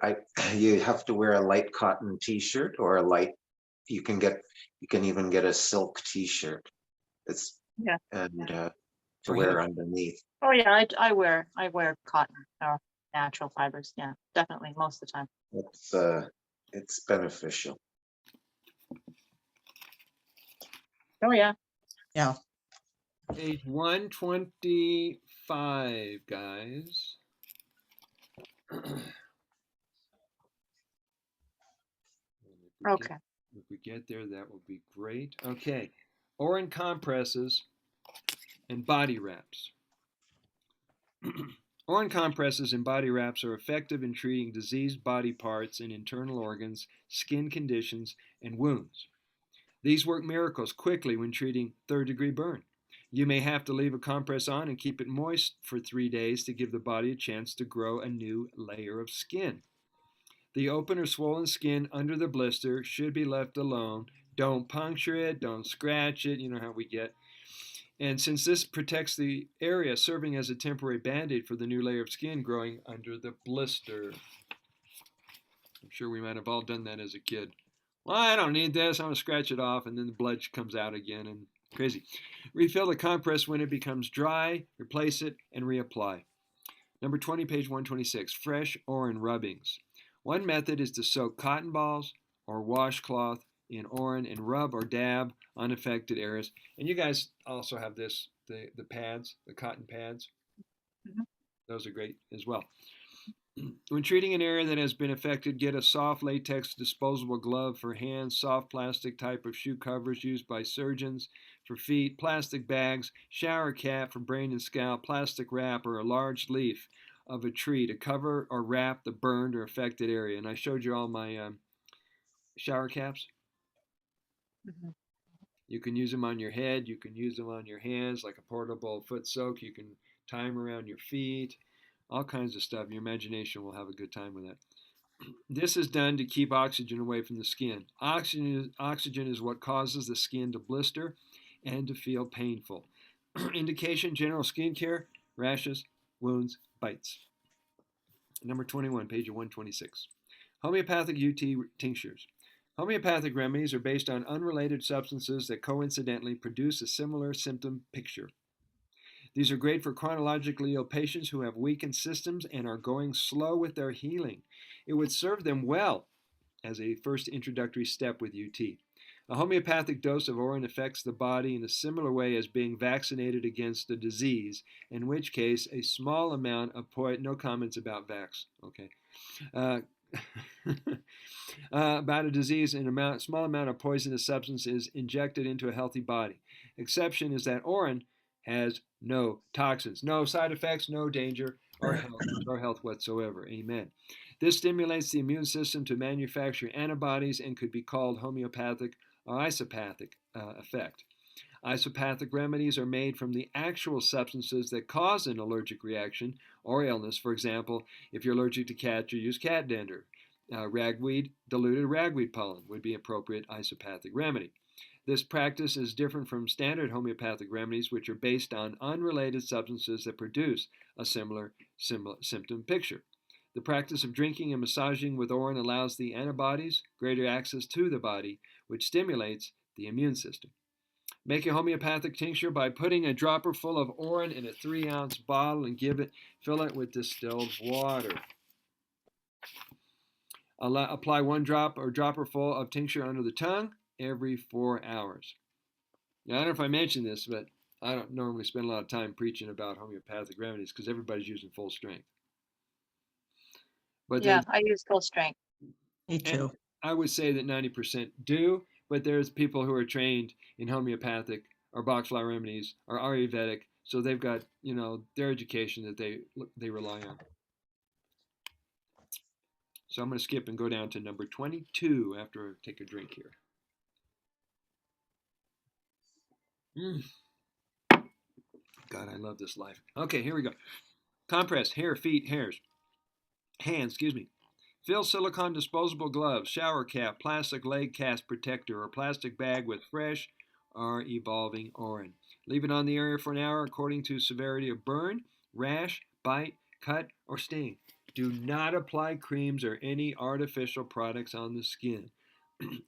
You have to wear a light cotton T-shirt or a light. You can even get a silk T-shirt. It's Yeah. and to For wear him. underneath. Oh yeah, I wear cotton or natural fibers. Yeah, definitely most of the time. It's beneficial. Oh yeah. Yeah. Page 125, guys. Okay. If we get there, that will be great. Okay. Urine compresses and body wraps. Urine compresses and body wraps are effective in treating diseased body parts and internal organs, skin conditions, and wounds. These work miracles quickly when treating third-degree burn. You may have to leave a compress on and keep it moist for 3 days to give the body a chance to grow a new layer of skin. The open or swollen skin under the blister should be left alone. Don't puncture it, don't scratch it, you know how we get. And since this protects the area, serving as a temporary band-aid for the new layer of skin growing under the blister. I'm sure we might have all done that as a kid. Well, I don't need this. I'm going to scratch it off, and then the blood comes out again, and crazy. Refill the compress when it becomes dry, replace it, and reapply. Number 20, page 126, fresh Urine rubbings. One method is to soak cotton balls or washcloth in Urine and rub or dab on affected areas. And you guys also have this, the pads, the cotton pads. Mhm. Those are great as well. When treating an area that has been affected, get a soft latex disposable glove for hands, soft plastic type of shoe covers used by surgeons for feet, plastic bags, shower cap for brain and scalp, plastic wrap, or a large leaf of a tree to cover or wrap the burned or affected area. And I showed you all my shower caps. Mhm. You can use them on your head. You can use them on your hands like a portable foot soak. You can tie them around your feet. All kinds of stuff. Your imagination will have a good time with that. This is done to keep oxygen away from the skin. Oxygen is what causes the skin to blister and to feel painful. Indication, general skin care, rashes, wounds, bites. Number 21, page 126. Homeopathic UT tinctures. Homeopathic remedies are based on unrelated substances that coincidentally produce a similar symptom picture. These are great for chronologically ill patients who have weakened systems and are going slow with their healing. It would serve them well as a first introductory step with UT. A homeopathic dose of Urine affects the body in a similar way as being vaccinated against a disease, in which case a small amount of poison, no comments about vax, okay. About a disease, a small amount of poisonous substance is injected into a healthy body. Exception is that Urine has no toxins, no side effects, no danger or health whatsoever. Amen. This stimulates the immune system to manufacture antibodies and could be called homeopathic or isopathic effect. Isopathic remedies are made from the actual substances that cause an allergic reaction or illness. For example, if you're allergic to cats, you use cat dander. Ragweed, diluted ragweed pollen would be appropriate isopathic remedy. This practice is different from standard homeopathic remedies, which are based on unrelated substances that produce a similar symptom picture. The practice of drinking and massaging with Urine allows the antibodies greater access to the body, which stimulates the immune system. Make a homeopathic tincture by putting a dropper full of Urine in a 3-ounce bottle and fill it with distilled water. Apply 1 drop or dropper full of tincture under the tongue every 4 hours. Now, I don't know if I mentioned this, but I don't normally spend a lot of time preaching about homeopathic remedies because everybody's using full strength. But Yeah, I use full strength. Me too. I would say that 90% do, but there's people who are trained in homeopathic or box flower remedies or Ayurvedic, so they've got, their education that they rely on. So I'm going to skip and go down to number 22 after I take a drink here. God, I love this life. Okay, here we go. Compress, hair, feet, hands, Fill silicone disposable gloves, shower cap, plastic leg cast protector, or plastic bag with fresh or evolving Urine. Leave it on the area for an hour according to severity of burn, rash, bite, cut, or sting. Do not apply creams or any artificial products on the skin.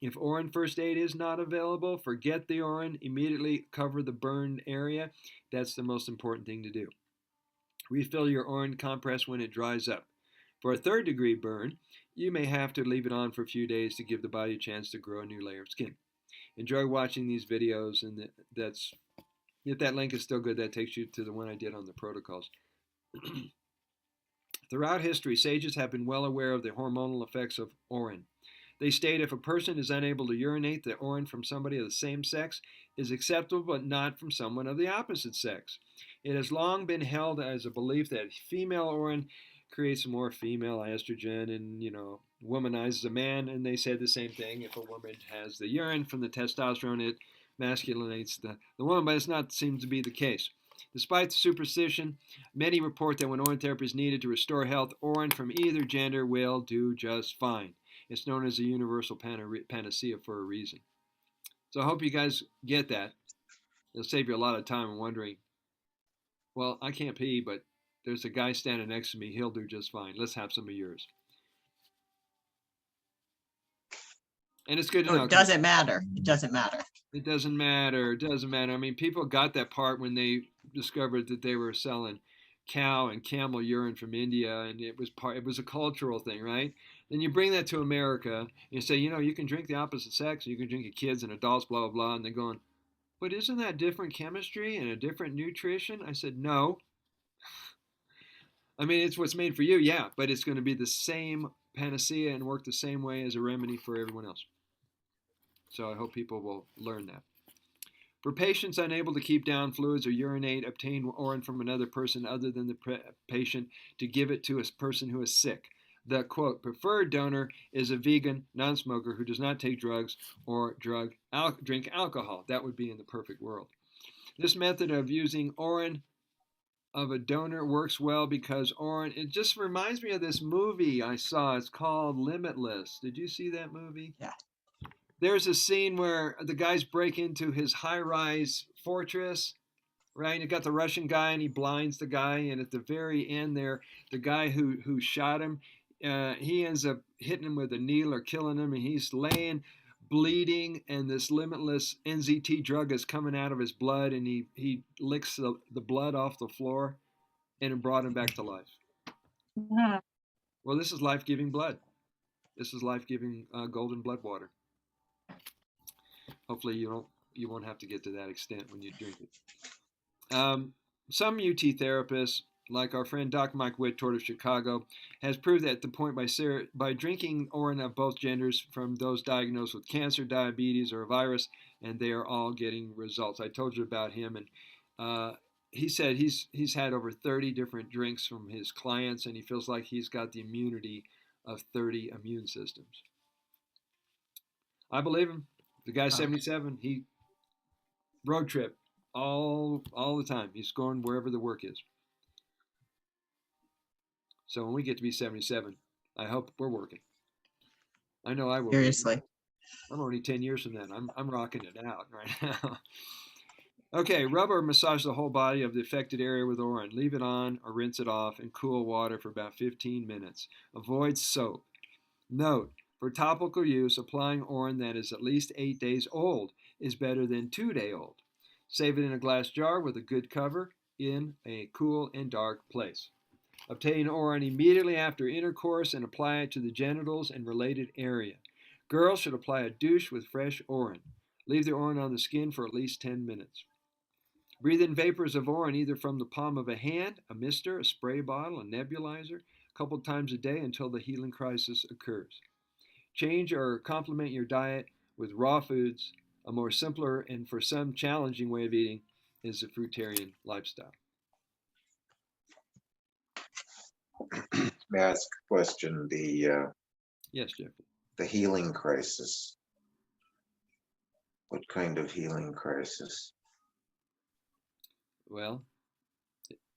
If Urine first aid is not available, forget the Urine. Immediately cover the burned area. That's the most important thing to do. Refill your Urine compress when it dries up. For a 3rd-degree burn, you may have to leave it on for a few days to give the body a chance to grow a new layer of skin. Enjoy watching these videos, and if that link is still good, that takes you to the one I did on the protocols. Throughout history, sages have been well aware of the hormonal effects of Urine. They state if a person is unable to urinate, the Urine from somebody of the same sex is acceptable, but not from someone of the opposite sex. It has long been held as a belief that female Urine creates more female estrogen and, womanizes a man, and they said the same thing. If a woman has the urine from the testosterone, it masculinates the woman, but it's not seemed to be the case. Despite the superstition, many report that when Urine therapy is needed to restore health, Urine from either gender will do just fine. It's known as a universal panacea for a reason. So I hope you guys get that. It'll save you a lot of time and wondering, well, I can't pee, but there's a guy standing next to me. He'll do just fine. Let's have some of yours. And it's good to So know. it doesn't matter. It doesn't matter. It doesn't matter. It doesn't matter. I mean, people got that part when they discovered that they were selling cow and camel urine from India, and it was a cultural thing, right? Then you bring that to America, and you say, you can drink the opposite sex, you can drink your kids and adults, blah blah blah, and they're going, but isn't that different chemistry and a different nutrition? I said, no. I mean, it's what's made for you, yeah, but it's going to be the same panacea and work the same way as a remedy for everyone else. So I hope people will learn that. For patients unable to keep down fluids or urinate, obtain urine from another person other than the patient to give it to a person who is sick. The, quote, preferred donor is a vegan, non-smoker who does not take drugs or drink alcohol. That would be in the perfect world. This method of using urine of a donor works well because urine, it just reminds me of this movie I saw. It's called Limitless. Did you see that movie? Yeah. There's a scene where the guys break into his high-rise fortress, right? You got the Russian guy, and he blinds the guy, and at the very end there, the guy who shot him, he ends up hitting him with a needle or killing him, and he's laying bleeding, and this Limitless NZT drug is coming out of his blood, and he licks the blood off the floor, and it brought him back to life. Mhm. Well, this is life-giving blood. This is life-giving golden blood water. Hopefully you won't have to get to that extent when you drink it. Some UT therapists, like our friend Doc Mike Whitford of Chicago, has proved that the point by drinking urine of both genders from those diagnosed with cancer, diabetes, or a virus, and they are all getting results. I told you about him, and he said he's had over 30 different drinks from his clients, and he feels like he's got the immunity of 30 immune systems. I believe him. The guy's 77. He road trip all the time. He's going wherever the work is. So when we get to be 77, I hope we're working. I know I will. Seriously. I'm only 10 years from then. I'm rocking it out right now. Okay, rub or massage the whole body of the affected area with urine. Leave it on or rinse it off in cool water for about 15 minutes. Avoid soap. Note, for topical use, applying urine that is at least 8 days old is better than 2-day-old. Save it in a glass jar with a good cover in a cool and dark place. Obtain urine immediately after intercourse and apply it to the genitals and related area. Girls should apply a douche with fresh urine. Leave the urine on the skin for at least 10 minutes. Breathe in vapors of urine either from the palm of a hand, a mister, a spray bottle, a nebulizer, a couple times a day until the healing crisis occurs. Change or complement your diet with raw foods. A more simpler and for some challenging way of eating is the fruitarian lifestyle. May I ask a question? Yes, Jeffrey. The healing crisis. What kind of healing crisis? Well,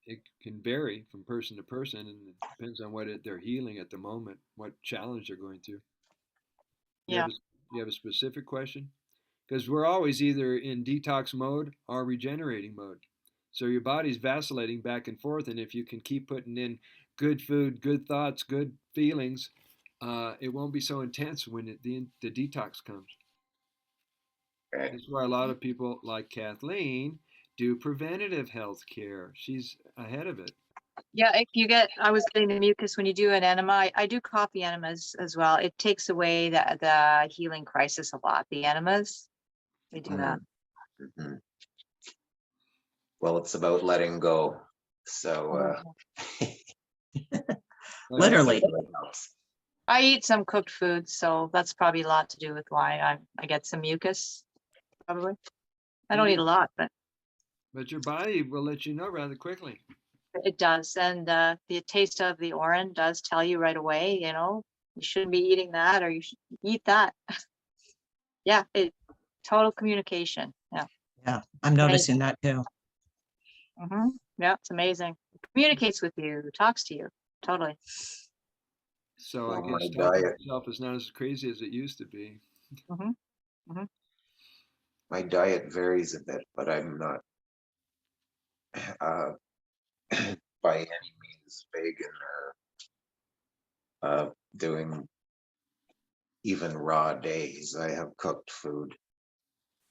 it can vary from person to person, and it depends on what they're healing at the moment, what challenge they're going through. Yeah. You have a specific question? Because we're always either in detox mode or regenerating mode. So your body's vacillating back and forth, and if you can keep putting in good food, good thoughts, good feelings, it won't be so intense when the detox comes. Okay. That's why a lot of people like Kathleen do preventative health care. She's ahead of it. Yeah, I was getting the mucus when you do an enema. I do coffee enemas as well. It takes away the healing crisis a lot. The enemas, they do that. Mm-hmm. Well, it's about letting go. So Literally. I eat some cooked food, so that's probably a lot to do with why I get some mucus. Probably. I don't eat a lot, But your body will let you know rather quickly. it does. And the taste of the urine does tell you right away, you shouldn't be eating that, or you should eat that. Yeah, total communication. Yeah. Yeah, I'm noticing that too. Mm-hmm. Yeah, it's amazing. It communicates with you, talks to you. Totally. So Well, I my guess diet. itself is not as crazy as it used to be. Mm-hmm. Mm-hmm. my diet varies a bit, but I'm not uh, by any means vegan or doing even raw days. I have cooked food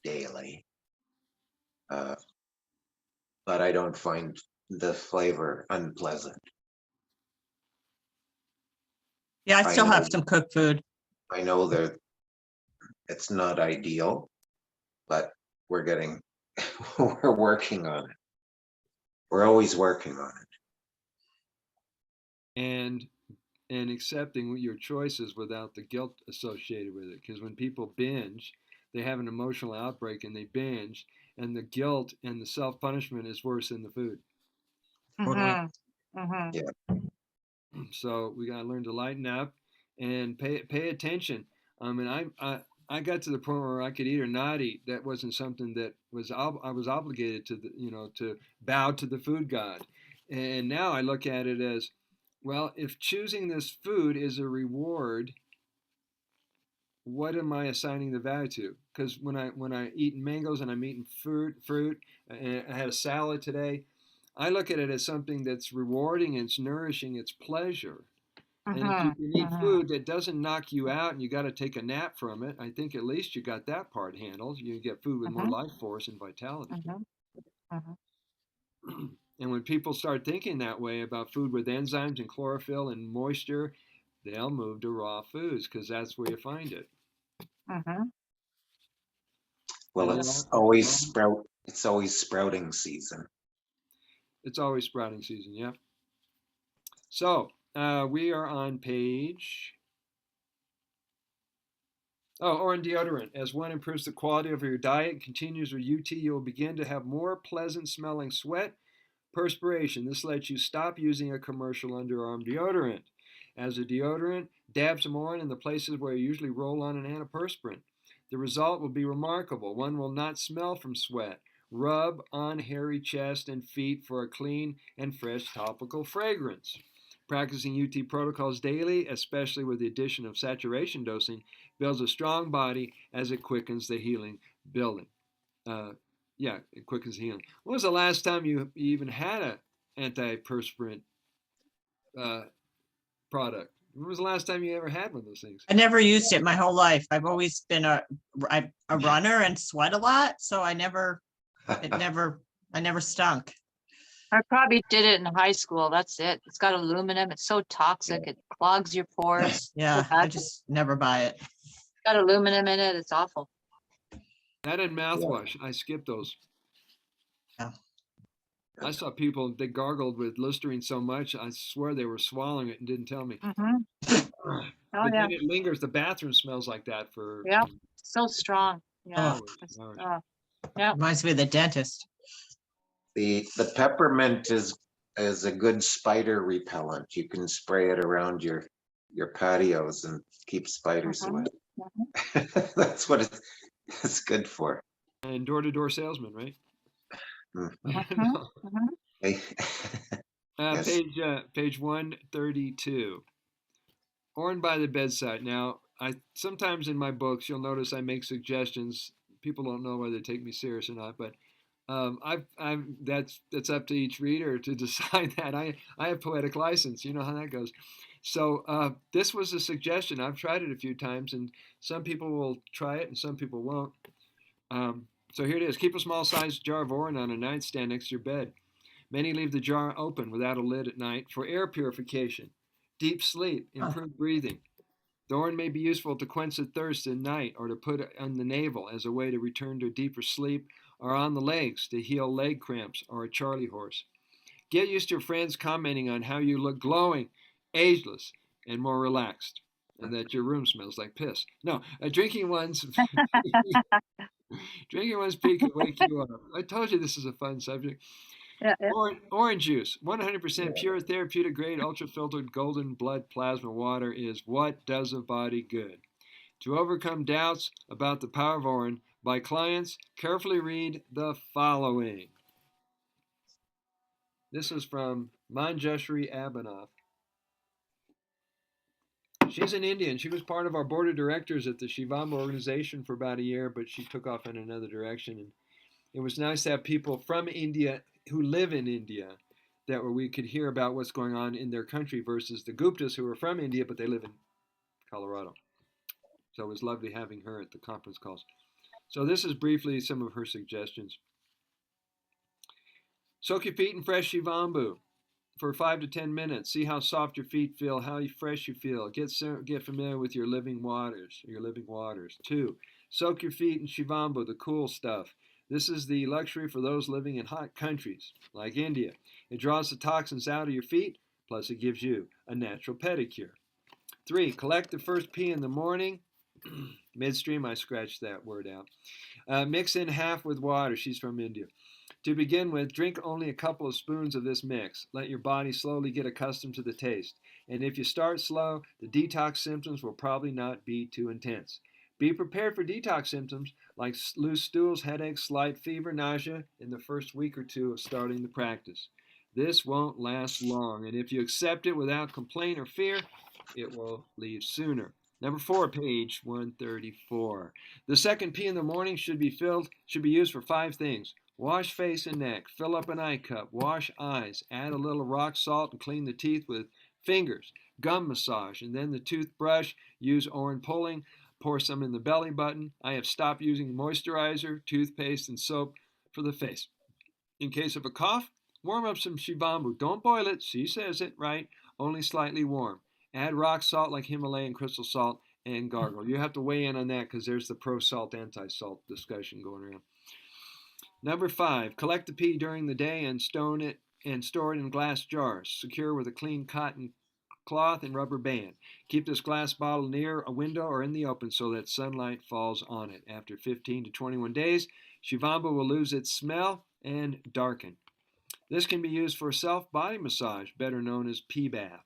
daily, but I don't find the flavor unpleasant. Yeah, I I still know, have some cooked food. I know that it's not ideal, but we're getting, we're working on it. We're always working on it. And accepting your choices without the guilt associated with it. Because when people binge, they have an emotional outbreak and they binge, and the guilt and the self-punishment is worse than the food. Totally. Yeah. So we got to learn to lighten up and pay attention. And I got to the point where I could eat or not eat. That wasn't something that was I was obligated to to bow to the food god. And now I look at it as, well, if choosing this food is a reward, what am I assigning the value to? Because when I eat mangoes and I'm eating fruit, and I had a salad today, I look at it as something that's rewarding, it's nourishing, it's pleasure. And if you can eat food that doesn't knock you out and you got to take a nap from it, I think at least you got that part handled. You get food with more life force and vitality. And when people start thinking that way about food with enzymes and chlorophyll and moisture, they'll move to raw foods because that's where you find it. Well, And it's always sprouting season. It's always sprouting season, yeah. So we are on page. Oh, or in deodorant. As one improves the quality of your diet and continues with UT, you will begin to have more pleasant smelling sweat, perspiration. This lets you stop using a commercial underarm deodorant. As a deodorant, dab some Urine in the places where you usually roll on an antiperspirant. The result will be remarkable. One will not smell from sweat. Rub on hairy chest and feet for a clean and fresh topical fragrance. Practicing UT protocols daily, especially with the addition of saturation dosing, builds a strong body as it quickens the healing building. It quickens the healing. When was the last time you even had an antiperspirant product? When was the last time you ever had one of those things? I never used it my whole life. I've always been a runner and sweat a lot, so I never stunk. I probably did it in high school. That's it. It's got aluminum. It's so toxic. It clogs your pores. Yeah, I just never buy it. It's got aluminum in it. It's awful. That and mouthwash. I skipped those. Yeah. I saw people, they gargled with Listerine so much, I swear they were swallowing it and didn't tell me. Oh, Then it lingers. The bathroom smells like that for. Yeah. So strong. Yeah. Hours. Yeah. Reminds me of the dentist. The peppermint is a good spider repellent. You can spray it around your patios and keep spiders away. That's what it's good for. And door-to-door salesman, right? Yes. Page 132. Urine by the bedside. Now, sometimes in my books you'll notice I make suggestions. People don't know whether they take me serious or not, but that's up to each reader to decide that. I have poetic license. You know how that goes. So this was a suggestion. I've tried it a few times, and some people will try it and some people won't. So here it is. Keep a small-sized jar of urine on a nightstand next to your bed. Many leave the jar open without a lid at night for air purification, deep sleep, improved breathing. The urine may be useful to quench the thirst at night or to put on the navel as a way to return to deeper sleep, or on the legs to heal leg cramps or a Charlie horse. Get used to your friends commenting on how you look glowing, ageless, and more relaxed, and that your room smells like piss. No, drinking one's pee can wake you up. I told you this is a fun subject. Orange juice, 100% pure therapeutic grade ultra filtered golden blood plasma water is what does a body good. To overcome doubts about the power of urine, by clients, carefully read the following. This is from Manjushri Abhinav. She's an Indian. She was part of our board of directors at the Shivambhu organization for about a year, but she took off in another direction. And it was nice to have people from India who live in India that we could hear about what's going on in their country versus the Guptas who are from India, but they live in Colorado. So it was lovely having her at the conference calls. So this is briefly some of her suggestions. Soak your feet in fresh Shivambhu for 5 to 10 minutes. See how soft your feet feel, how fresh you feel. Get familiar with your living waters. 2, soak your feet in Shivambhu, the cool stuff. This is the luxury for those living in hot countries like India. It draws the toxins out of your feet, plus it gives you a natural pedicure. 3, collect the first pee in the morning. Midstream, I scratched that word out. Mix in half with water. She's from India. To begin with, drink only a couple of spoons of this mix. Let your body slowly get accustomed to the taste. And if you start slow, the detox symptoms will probably not be too intense. Be prepared for detox symptoms like loose stools, headaches, slight fever, nausea in the first week or 2 of starting the practice. This won't last long, and if you accept it without complaint or fear, it will leave sooner. Number 4, page 134. The second pee in the morning should be used for 5 things. Wash face and neck, fill up an eye cup, wash eyes, add a little rock salt and clean the teeth with fingers, gum massage, and then the toothbrush, use orange pulling, pour some in the belly button. I have stopped using moisturizer, toothpaste, and soap for the face. In case of a cough, warm up some Shivambhu. Don't boil it, she says it right, only slightly warm. Add rock salt like Himalayan crystal salt and gargle. You have to weigh in on that because there's the pro-salt, anti-salt discussion going around. Number 5, collect the pee during the day and store it in glass jars, secure with a clean cotton cloth and rubber band. Keep this glass bottle near a window or in the open so that sunlight falls on it. After 15 to 21 days, Shivambhu will lose its smell and darken. This can be used for self-body massage, better known as pee bath.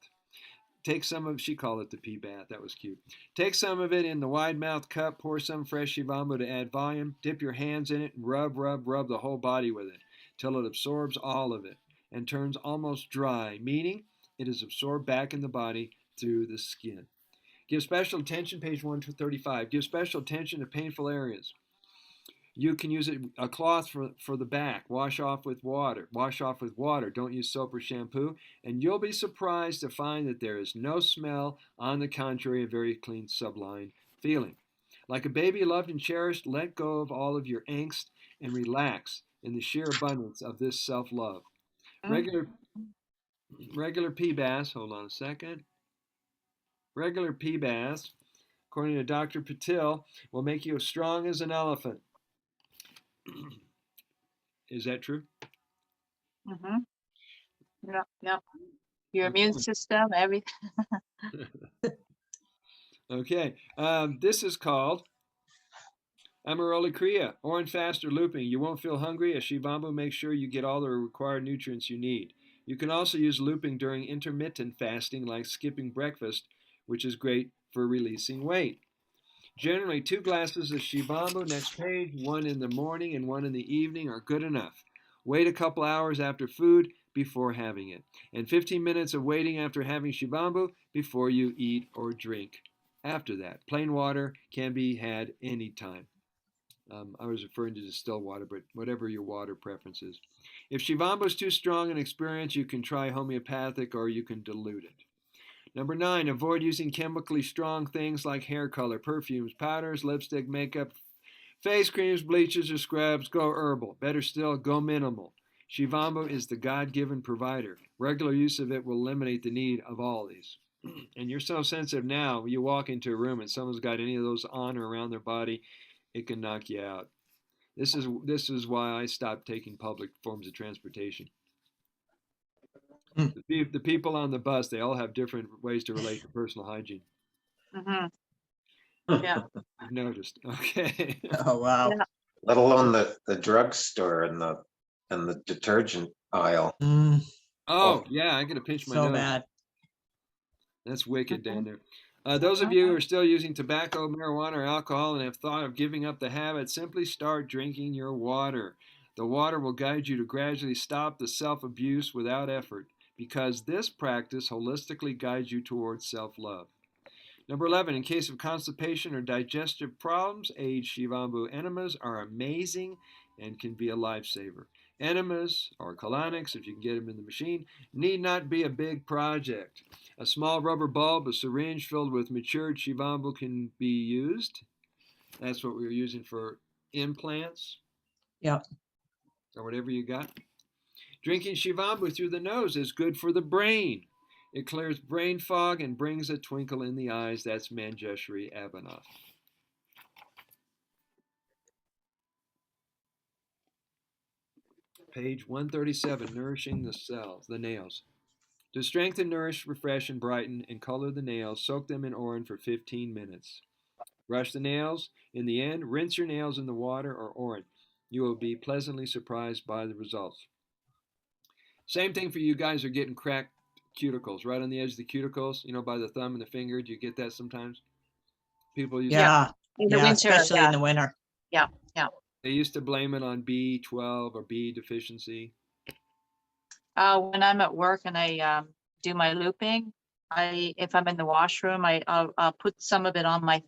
Take some of, she called it the pee bath, that was cute. Take some of it in the wide mouth cup, pour some fresh Shivambhu to add volume, dip your hands in it, and rub the whole body with it, till it absorbs all of it and turns almost dry, meaning it is absorbed back in the body through the skin. Give special attention, page 135, give special attention to painful areas. You can use a cloth for the back. Wash off with water. Don't use soap or shampoo. And you'll be surprised to find that there is no smell. On the contrary, a very clean, sublime feeling. Like a baby loved and cherished, let go of all of your angst and relax in the sheer abundance of this self-love. Regular pee baths, hold on a second. Regular pee baths, according to Dr. Patil, will make you as strong as an elephant. Is that true? Yep. Your immune system, everything. Okay. This is called Amaroli Kriya, or in fast or looping. You won't feel hungry as Shivambhu makes sure you get all the required nutrients you need. You can also use looping during intermittent fasting, like skipping breakfast, which is great for releasing weight. Generally, 2 glasses of Shivambhu, next page, 1 in the morning and 1 in the evening are good enough. Wait a couple hours after food before having it, and 15 minutes of waiting after having Shivambhu before you eat or drink. After that, plain water can be had anytime. I was referring to distilled water, but whatever your water preference is. If Shivambhu is too strong an experience, you can try homeopathic or you can dilute it. Number 9, avoid using chemically strong things like hair color, perfumes, powders, lipstick, makeup, face creams, bleaches, or scrubs. Go herbal. Better still, go minimal. Shivambhu is the God-given provider. Regular use of it will eliminate the need of all these. And you're so sensitive now, you walk into a room and someone's got any of those on or around their body, it can knock you out. This is why I stopped taking public forms of transportation. The people on the bus, they all have different ways to relate to personal hygiene. Yeah. I've noticed. Okay. Oh, wow. Yeah. Let alone the drugstore and the detergent aisle. Oh, yeah, I gotta pinch my So nose. bad. That's wicked down there. Those of you who are still using tobacco, marijuana, or alcohol and have thought of giving up the habit, simply start drinking your water. The water will guide you to gradually stop the self-abuse without effort, because this practice holistically guides you towards self-love. Number 11, in case of constipation or digestive problems, aged Shivambhu enemas are amazing and can be a lifesaver. Enemas or colonics, if you can get them in the machine, need not be a big project. A small rubber bulb, a syringe filled with matured Shivambhu can be used. That's what we were using for implants. Yep. Or whatever you got. Drinking Shivambhu through the nose is good for the brain. It clears brain fog and brings a twinkle in the eyes. That's Manjeshri Abhinav. Page 137, nourishing the cells, the nails. To strengthen, nourish, refresh, and brighten and color the nails, soak them in Urine for 15 minutes. Brush the nails. In the end, rinse your nails in the water or Urine. You will be pleasantly surprised by the results. Same thing for you guys are getting cracked cuticles, right on the edge of the cuticles, by the thumb and the finger. Do you get that sometimes? People use Yeah. In the Yeah, winter, especially in the winter. They used to blame it on B12 or B deficiency. When I'm at work and I do my looping, if I'm in the washroom, I'll put some of it on my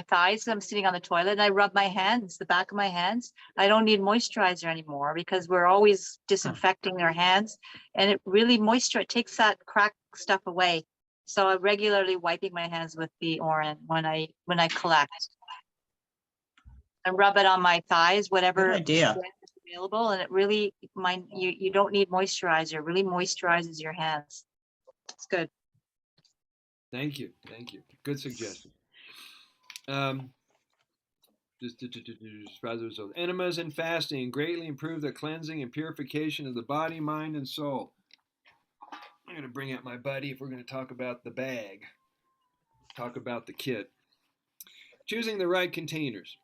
thighs. I'm sitting on the toilet and I rub my hands, the back of my hands. I don't need moisturizer anymore because we're always disinfecting our hands, and it really takes that crack stuff away. So I'm regularly wiping my hands with the Urine when I collect. And rub it on my thighs, whatever Good idea. is available, and it really you don't need moisturizer. It really moisturizes your hands. It's good. Thank you. Good suggestion. Enemas and fasting greatly improve the cleansing and purification of the body, mind, and soul. I'm going to bring out my buddy if we're going to talk about the bag, talk about the kit. Choosing the right containers.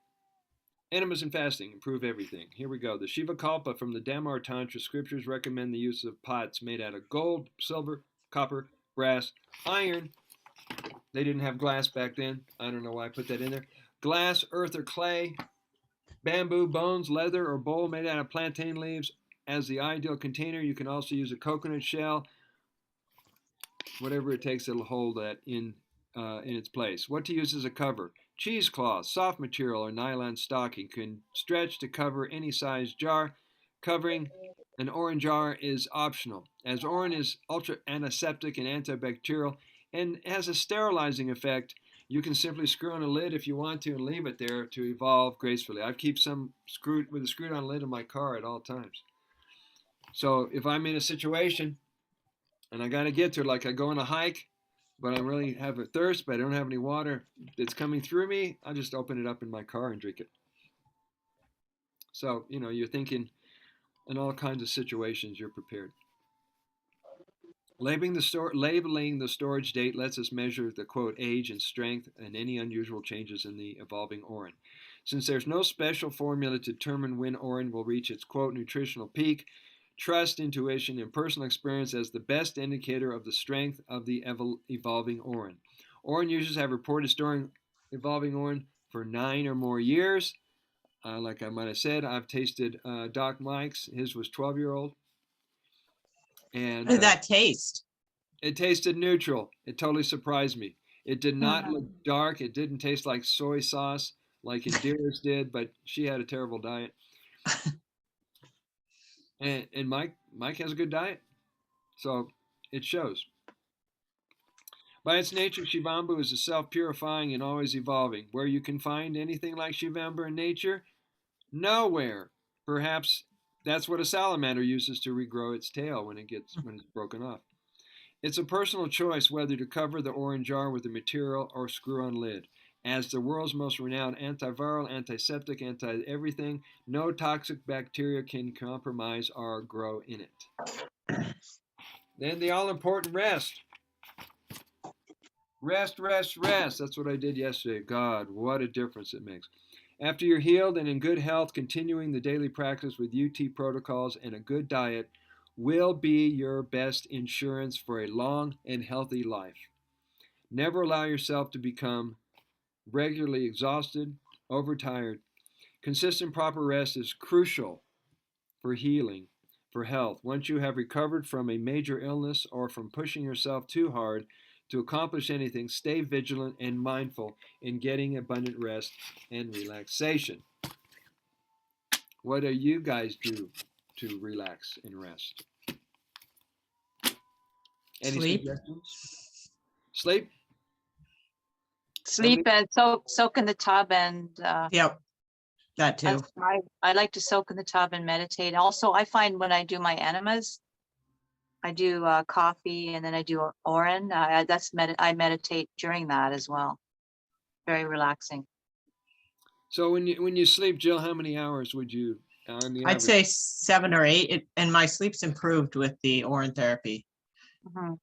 Enemas and fasting improve everything. Here we go. The Shiva Kalpa from the Damar Tantra scriptures recommend the use of pots made out of gold, silver, copper, brass, iron. They didn't have glass back then. I don't know why I put that in there. Glass, earth, or clay. Bamboo, bones, leather, or bowl made out of plantain leaves as the ideal container. You can also use a coconut shell. Whatever it takes, it'll hold that in its place. What to use as a cover? Cheesecloth, soft material, or nylon stocking can stretch to cover any size jar. Covering an Urine jar is optional, as Urine is ultra antiseptic and antibacterial and has a sterilizing effect. You can simply screw on a lid if you want to and leave it there to evolve gracefully. I keep some screwed on lid in my car at all times. So if I'm in a situation and I got to get to it, like I go on a hike, but I really have a thirst, but I don't have any water that's coming through me, I'll just open it up in my car and drink it. So, you're thinking in all kinds of situations, you're prepared. Labeling the storage date lets us measure the, quote, age and strength and any unusual changes in the evolving Urine. Since there's no special formula to determine when Urine will reach its, quote, nutritional peak, trust intuition and personal experience as the best indicator of the strength of the evolving Urine. Urine users have reported storing evolving Urine for 9 or more years. Like I might have said, I've tasted Doc Mike's. His was 12-year-old. And How did that taste? It tasted neutral. It totally surprised me. It did not look dark. It didn't taste like soy sauce like Indira's did, but she had a terrible diet. And Mike has a good diet, so it shows. By its nature, Shivambhu is a self-purifying and always evolving. Where you can find anything like Shivambhu in nature? Nowhere. Perhaps that's what a salamander uses to regrow its tail when it's broken off. It's a personal choice whether to cover the Urine jar with a material or screw-on lid. As the world's most renowned antiviral, antiseptic, anti-everything, no toxic bacteria can compromise or grow in it. Then the all-important rest. Rest. That's what I did yesterday. God, what a difference it makes. After you're healed and in good health, continuing the daily practice with UT protocols and a good diet will be your best insurance for a long and healthy life. Never allow yourself to become regularly exhausted, overtired. Consistent proper rest is crucial for healing, for health. Once you have recovered from a major illness or from pushing yourself too hard, to accomplish anything, stay vigilant and mindful in getting abundant rest and relaxation. What do you guys do to relax and rest? Any Sleep. suggestions? Sleep? Sleep and soak in the tub, and Yep, that too. I like to soak in the tub and meditate. Also, I find when I do my enemas, I do coffee, and then I do Urine. I meditate during that as well. Very relaxing. So when you sleep, Jill, how many hours would you on the I'd average? say 7 or 8, and my sleep's improved with the Urine therapy. Mhm.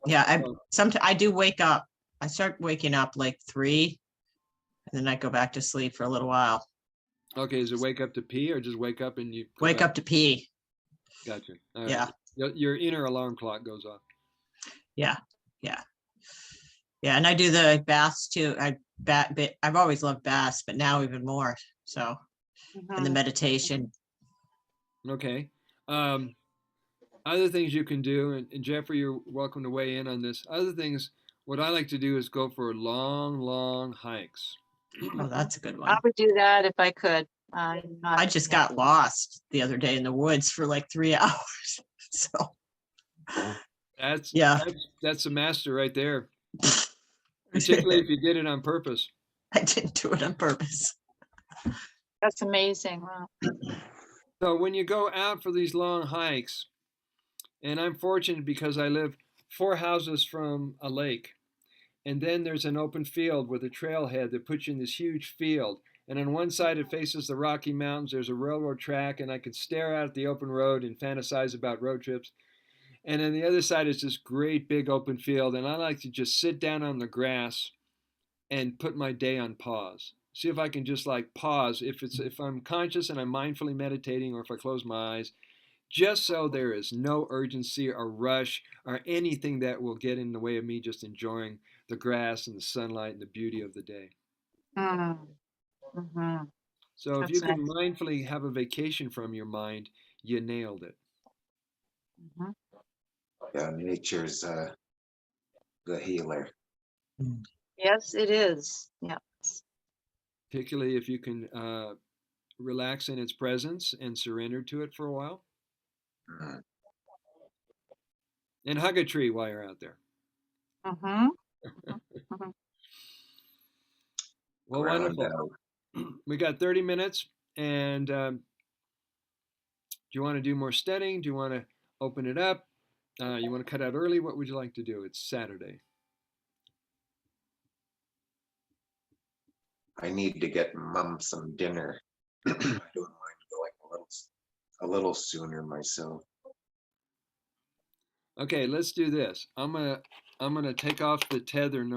Yeah, Oh, sometimes I do wake up. I start waking up like 3, and then I go back to sleep for a little while. okay, is it wake up to pee or just wake up and you go Wake back? up to pee. Gotcha. All Yeah. right. Your inner alarm clock goes off. Yeah, yeah, yeah. And I do the baths too. I've always loved baths, but now even more. So, and the Mhm. meditation. Okay. Other things you can do, and Jeffrey, you're welcome to weigh in on this. Other things, what I like to do is go for long, long hikes. Oh, that's a good I one. would do that if I could. I'm not. I just got lost the other day in the woods for like 3 hours. So, That's yeah. that's a master right there. Particularly if you did it on purpose. I didn't do it on purpose. That's amazing. Wow. So when you go out for these long hikes, and I'm fortunate because I live 4 houses from a lake, and then there's an open field with a trailhead that puts you in this huge field. And on one side it faces the Rocky Mountains, there's a railroad track, and I could stare out at the open road and fantasize about road trips. And on the other side is this great big open field, and I like to just sit down on the grass and put my day on pause. See if I can just like pause if I'm conscious and I'm mindfully meditating, or if I close my eyes, just so there is no urgency or rush or anything that will get in the way of me just enjoying the grass and the sunlight and the beauty of the day. Mhm. So if you That's can nice. mindfully have a vacation from your mind, you nailed it. Mhm. Yeah, nature's the healer. Yes, it is. Yeah. Particularly if you can relax in its presence and surrender to it for a while. Mhm. And hug a tree while you're out there. Mhm. Mhm. Well, Ground wonderful. out. We got 30 minutes. And do you want to do more studying? Do you want to open it up? You want to cut out early? What would you like to do? It's Saturday. I need to get Mom some dinner. I don't mind going a little sooner myself. Okay, let's do this. I'm gonna take off the tether. No